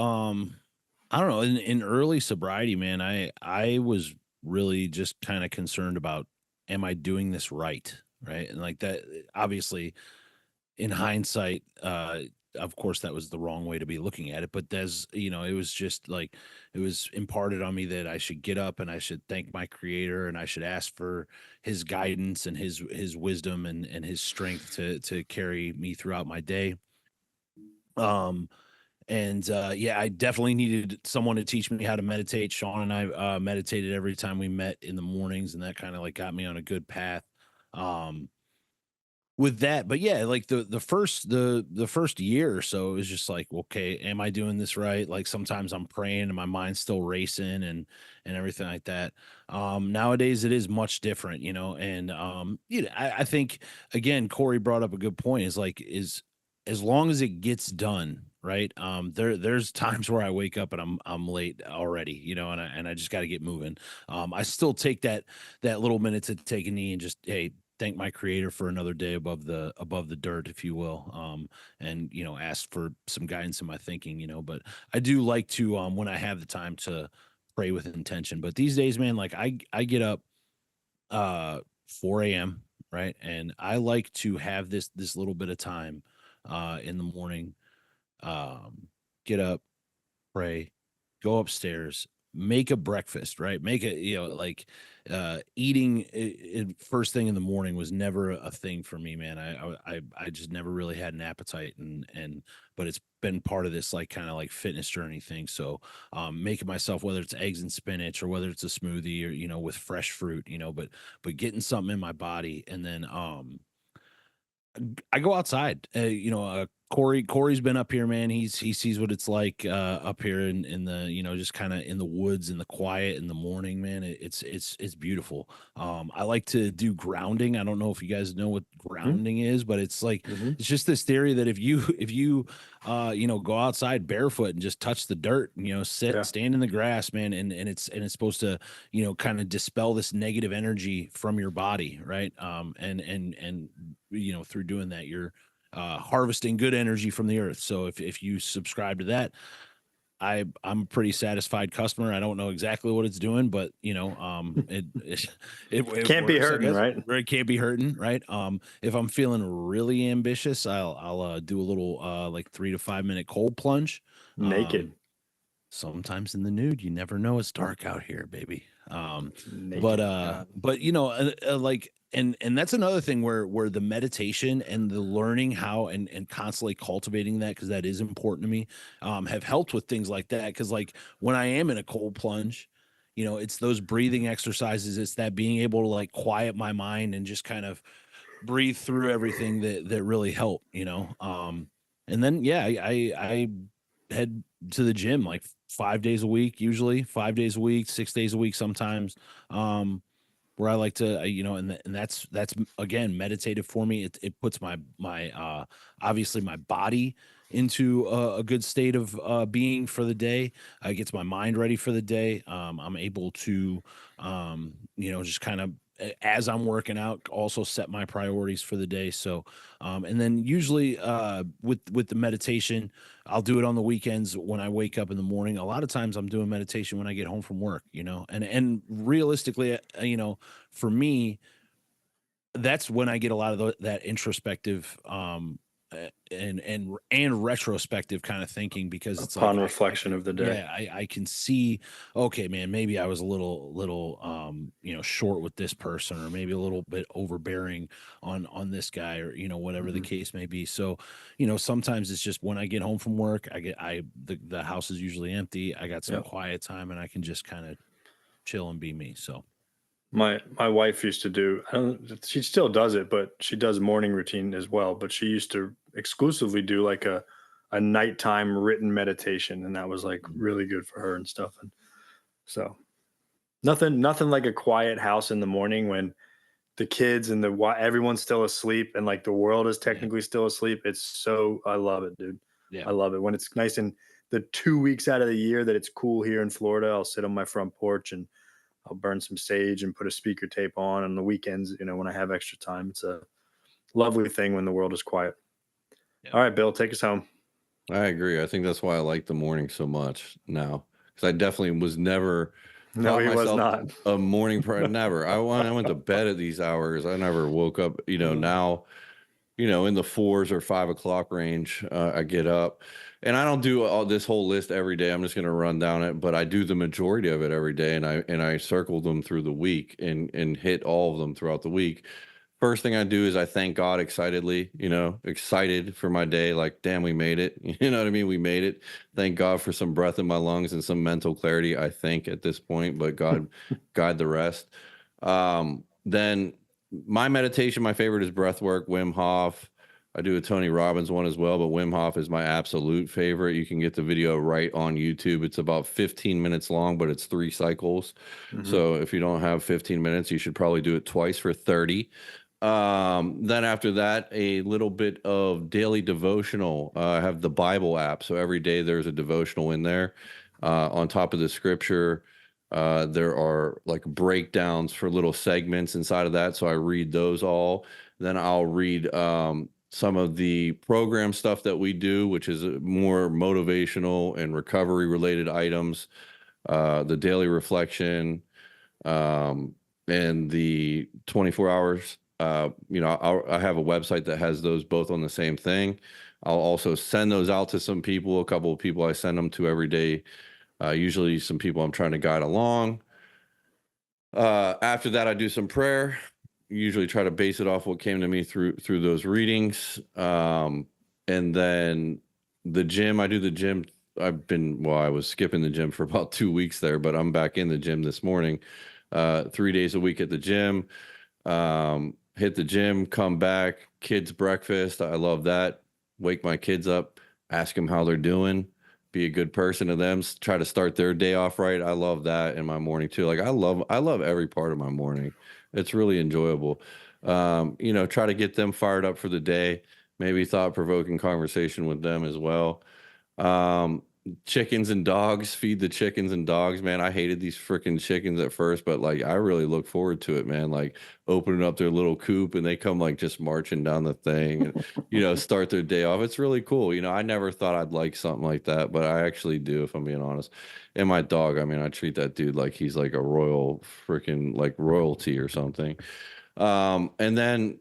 Speaker 4: I don't know. In early sobriety, man, I was really just kind of concerned about, am I doing this right? Right. And like that, obviously, in hindsight, of course, that was the wrong way to be looking at it. But there's, it was just like, it was imparted on me that I should get up and I should thank my creator and I should ask for his guidance and his wisdom and his strength to carry me throughout my day. Um, and yeah, I definitely needed someone to teach me how to meditate. Sean and I meditated every time we met in the mornings, and that kind of like got me on a good path. Um, with that, but yeah, like the first year or so, it was just like, okay, am I doing this right? Like sometimes I'm praying and my mind's still racing and everything like that. Nowadays it is much different, and I think, again, Corey brought up a good point, is like, is as long as it gets done right. There's times where I wake up and I'm late already, and I just got to get moving. I still take that little minute to take a knee and just, hey, thank my creator for another day above the dirt, if you will. And ask for some guidance in my thinking, but I do like to, when I have the time, to pray with intention. But these days, man, like I get up 4 a.m, right, and I like to have this little bit of time in the morning, um get up, pray, go upstairs, make a breakfast, right? Make it, like, eating first thing in the morning was never a thing for me, man. I just never really had an appetite, and but it's been part of this, like, kind of like fitness journey thing. So making myself, whether it's eggs and spinach or whether it's a smoothie or with fresh fruit, but getting something in my body, and then I go outside. Corey's been up here, man. He sees what it's like up here in the, just kind of in the woods, in the quiet in the morning, man. It's beautiful. I like to do grounding. I don't know if you guys know what grounding is, but it's like,
Speaker 1: Mhm.
Speaker 4: it's just this theory that if you go outside barefoot and just touch the dirt, and,
Speaker 1: Yeah.
Speaker 4: stand in the grass, man, and it's supposed to, kind of dispel this negative energy from your body, right? And through doing that, you're harvesting good energy from the earth. So if you subscribe to that, I'm a pretty satisfied customer. I don't know exactly what it's doing, but it
Speaker 1: Can't be
Speaker 4: works, I
Speaker 1: hurting,
Speaker 4: guess.
Speaker 1: right?
Speaker 4: It can't be hurting, right? If I'm feeling really ambitious, I'll do a little like 3 to 5 minute cold plunge.
Speaker 1: Naked.
Speaker 4: Sometimes in the nude, you never know, it's dark out here, baby.
Speaker 1: Naked.
Speaker 4: But like, and that's another thing where the meditation and the learning how and constantly cultivating that, because that is important to me, have helped with things like that. Because like when I am in a cold plunge, it's those breathing exercises, it's that being able to like quiet my mind and just kind of breathe through everything that really help, and then yeah, I head to the gym like 5 days a week, usually 5 days a week, 6 days a week sometimes. Where I like to, and that's again meditative for me. It puts my obviously my body into a good state of being for the day. Gets my mind ready for the day. I'm able to, just kind of, as I'm working out, also set my priorities for the day. So, and then usually with the meditation, I'll do it on the weekends when I wake up in the morning. A lot of times I'm doing meditation when I get home from work, and realistically, for me, that's when I get a lot of that introspective, and retrospective kind of thinking, because it's like
Speaker 1: Upon reflection of the day.
Speaker 4: yeah, I can see, okay, man, maybe I was a little short with this person, or maybe a little bit overbearing on this guy, or whatever the
Speaker 1: Mhm.
Speaker 4: case may be. So sometimes it's just when I get home from work, the house is usually empty, I got some
Speaker 1: Yep.
Speaker 4: quiet time, and I can just kind of chill and be me. So
Speaker 1: My wife used to do, I don't, she still does it, but she does morning routine as well. But she used to exclusively do like a nighttime written meditation, and that was like really good for her and stuff. And so nothing like a quiet house in the morning when the kids and everyone's still asleep and like the world is
Speaker 4: yeah,
Speaker 1: technically still asleep. It's so, I love it, dude.
Speaker 4: yeah.
Speaker 1: I love it when it's nice, and the 2 weeks out of the year that it's cool here in Florida, I'll sit on my front porch and I'll burn some sage and put a speaker tape on the weekends, when I have extra time. It's a lovely thing when the world is quiet.
Speaker 4: Yeah.
Speaker 1: All right, Bill, take us home.
Speaker 3: I agree. I think that's why I like the morning so much now, because I definitely was never
Speaker 1: No,
Speaker 3: taught
Speaker 1: he was
Speaker 3: myself
Speaker 1: not.
Speaker 3: a morning prayer. Never. I went to bed at these hours. I never woke up. Now, in the 4s or 5 o'clock range, I get up, and I don't do all this whole list every day. I'm just going to run down it, but I do the majority of it every day, and I circle them through the week and hit all of them throughout the week. First thing I do is I thank God excitedly, excited for my day. Like, damn, we made it. You know what I mean? We made it. Thank God for some breath in my lungs and some mental clarity, I think, at this point, but God guide the rest. Then my meditation, my favorite is breath work, Wim Hof. I do a Tony Robbins one as well, but Wim Hof is my absolute favorite. You can get the video right on YouTube. It's about 15 minutes long, but it's 3 cycles. So if you don't have 15 minutes, you should probably do it twice for 30. Then after that, a little bit of daily devotional. I have the Bible app, so every day there's a devotional in there. On top of the scripture, there are like breakdowns for little segments inside of that, so I read those all. Then I'll read some of the program stuff that we do, which is more motivational and recovery related items. The daily reflection, and the 24 hours. I have a website that has those both on the same thing. I'll also send those out to some people, a couple of people I send them to every day. Usually some people I'm trying to guide along. After that, I do some prayer. Usually try to base it off what came to me through those readings. And then the gym, I do the gym. I was skipping the gym for about 2 weeks there, but I'm back in the gym this morning. 3 days a week at the gym. Hit the gym, come back, kids breakfast. I love that. Wake my kids up, ask them how they're doing, be a good person to them, try to start their day off right. I love that in my morning too. Like I love every part of my morning. It's really enjoyable. Try to get them fired up for the day, maybe thought-provoking conversation with them as well. Chickens and dogs, feed the chickens and dogs, man. I hated these freaking chickens at first, but like I really look forward to it, man. Like opening up their little coop and they come like just marching down the thing and start their day off. It's really cool. I never thought I'd like something like that, but I actually do, if I'm being honest. And my dog, I mean, I treat that dude like he's like a royal freaking like royalty or something. And then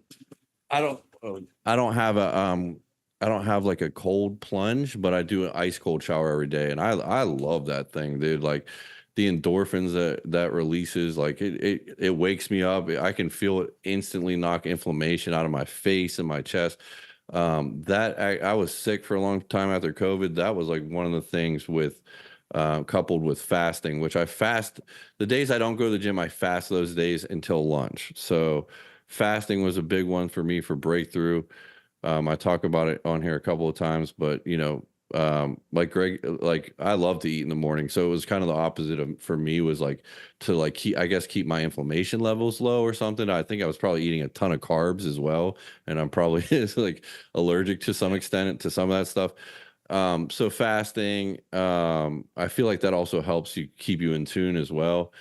Speaker 3: I don't have I don't have like a cold plunge, but I do an ice cold shower every day, and I love that thing, dude. Like the endorphins that releases, like it wakes me up. I can feel it instantly knock inflammation out of my face and my chest. I was sick for a long time after COVID. That was like one of the things with coupled with fasting, which I fast the days I don't go to the gym. I fast those days until lunch. So fasting was a big one for me for breakthrough. I talk about it on here a couple of times, but like Greg, like I love to eat in the morning. So it was kind of the opposite for me was like to like keep my inflammation levels low or something. I think I was probably eating a ton of carbs as well. And I'm probably like allergic to some extent to some of that stuff. So fasting, I feel like that also helps you keep you in tune as well.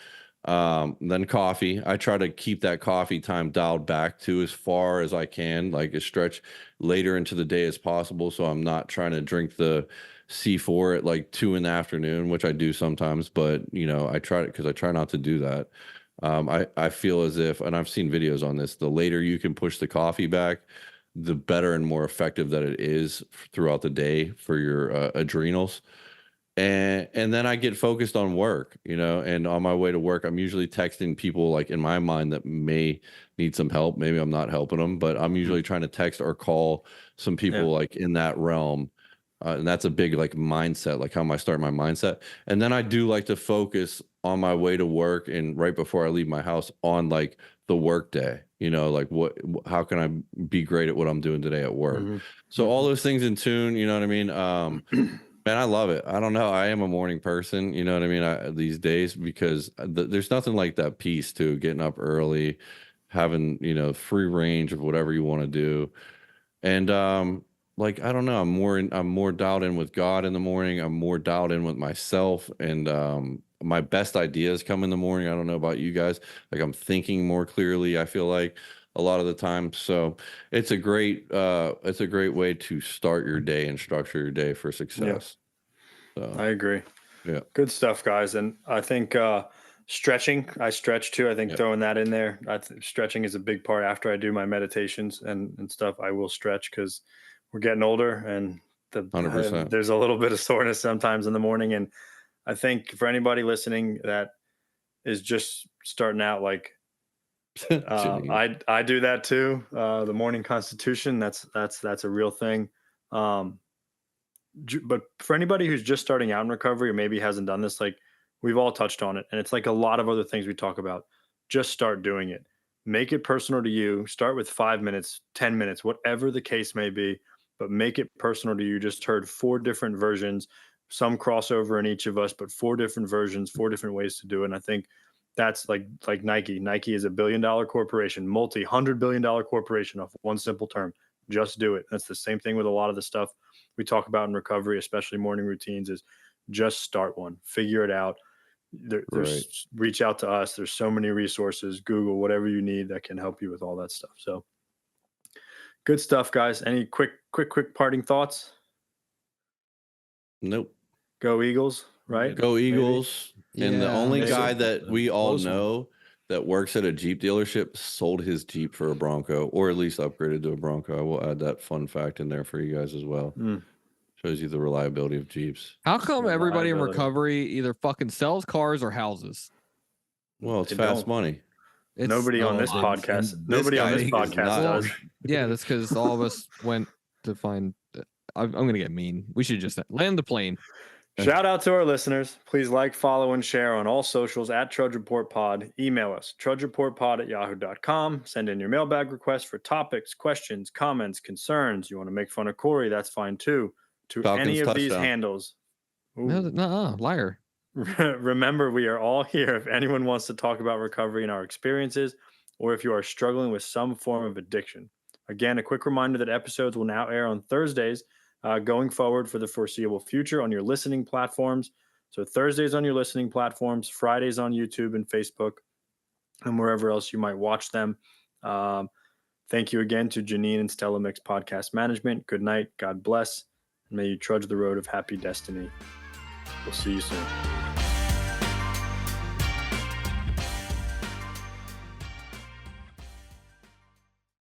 Speaker 3: Then coffee. I try to keep that coffee time dialed back to as far as I can, like a stretch later into the day as possible. So I'm not trying to drink the C4 at like 2 in the afternoon, which I do sometimes, but I try because I try not to do that. I feel as if, and I've seen videos on this, the later you can push the coffee back, the better and more effective that it is throughout the day for your adrenals. And then I get focused on work, and on my way to work, I'm usually texting people like in my mind that may need some help. Maybe I'm not helping them, but I'm usually trying to text or call some people like in that realm. And that's a big like mindset, like how am I start my mindset? And then I do like to focus on my way to work and right before I leave my house on like the work day, like how can I be great at what I'm doing today at work? So all those things in tune, you know what I mean? Man, I love it. I don't know. I am a morning person, you know what I mean, these days, because there's nothing like that peace too, getting up early, having, free range of whatever you want to do. And like I don't know, I'm more dialed in with God in the morning. I'm more dialed in with myself, and my best ideas come in the morning. I don't know about you guys. Like I'm thinking more clearly, I feel like a lot of the time. So it's a great way to start your day and structure your day for success.
Speaker 1: Yeah.
Speaker 3: So
Speaker 1: I agree.
Speaker 3: yeah.
Speaker 1: Good stuff, guys. And I think Stretching, I stretch too. I think
Speaker 3: Yep.
Speaker 1: throwing that in there, stretching is a big part. After I do my meditations and stuff, I will stretch because we're getting older and
Speaker 3: 100%.
Speaker 1: there's a little bit of soreness sometimes in the morning. And I think for anybody listening that is just starting out, like I do that too. The morning constitution, that's a real thing. But for anybody who's just starting out in recovery or maybe hasn't done this, like we've all touched on it, and it's like a lot of other things we talk about. Just start doing it. Make it personal to you. Start with 5 minutes, 10 minutes, whatever the case may be, but make it personal to you. Just heard 4 different versions, some crossover in each of us, but 4 different versions, 4 different ways to do it. And I think that's like Nike. Nike is a $1 billion corporation, multi-$100 billion corporation off one simple term. Just do it. That's the same thing with a lot of the stuff we talk about in recovery, especially morning routines, is just start one, figure it out. There's reach out to us. There's so many resources, Google, whatever you need that can help you with all that stuff. So good stuff, guys. Any quick parting thoughts?
Speaker 3: Nope.
Speaker 1: Go Eagles, right?
Speaker 3: Go Eagles.
Speaker 2: Maybe.
Speaker 3: And the
Speaker 2: Yeah,
Speaker 3: only
Speaker 1: maybe.
Speaker 3: guy that we all
Speaker 4: Close one.
Speaker 3: know that works at a Jeep dealership sold his Jeep for a Bronco, or at least upgraded to a Bronco. I will add that fun fact in there for you guys as well. Shows you the reliability of Jeeps.
Speaker 2: How come everybody in
Speaker 1: Reliability.
Speaker 2: recovery either fucking sells cars or houses?
Speaker 3: Well, it's
Speaker 1: They
Speaker 3: fast
Speaker 1: don't.
Speaker 3: money.
Speaker 2: It's
Speaker 1: Nobody on
Speaker 4: Oh,
Speaker 1: this
Speaker 4: they-
Speaker 1: podcast.
Speaker 4: and
Speaker 1: Nobody on
Speaker 3: guy
Speaker 1: this
Speaker 3: is
Speaker 1: podcast
Speaker 3: not-
Speaker 1: does.
Speaker 2: yeah, that's because all of us went to find. I'm gonna get mean. We should just land the plane.
Speaker 1: Shout out to our listeners. Please like, follow, and share on all socials at Trudge Report Pod. Email us, trudgereportpod@yahoo.com. Send in your mailbag requests for topics, questions, comments, concerns. You want to make fun of Corey, that's fine too. To
Speaker 3: Falcons
Speaker 1: any of these
Speaker 3: touchdown.
Speaker 1: handles.
Speaker 2: No,
Speaker 1: Ooh.
Speaker 2: liar.
Speaker 1: Remember, we are all here if anyone wants to talk about recovery and our experiences, or if you are struggling with some form of addiction. Again, a quick reminder that episodes will now air on Thursdays going forward for the foreseeable future on your listening platforms. So Thursdays on your listening platforms, Fridays on YouTube and Facebook, and wherever else you might watch them. Thank you again to Janine and Stella Mix Podcast Management. Good night. God bless. And may you trudge the road of happy destiny. We'll see you soon.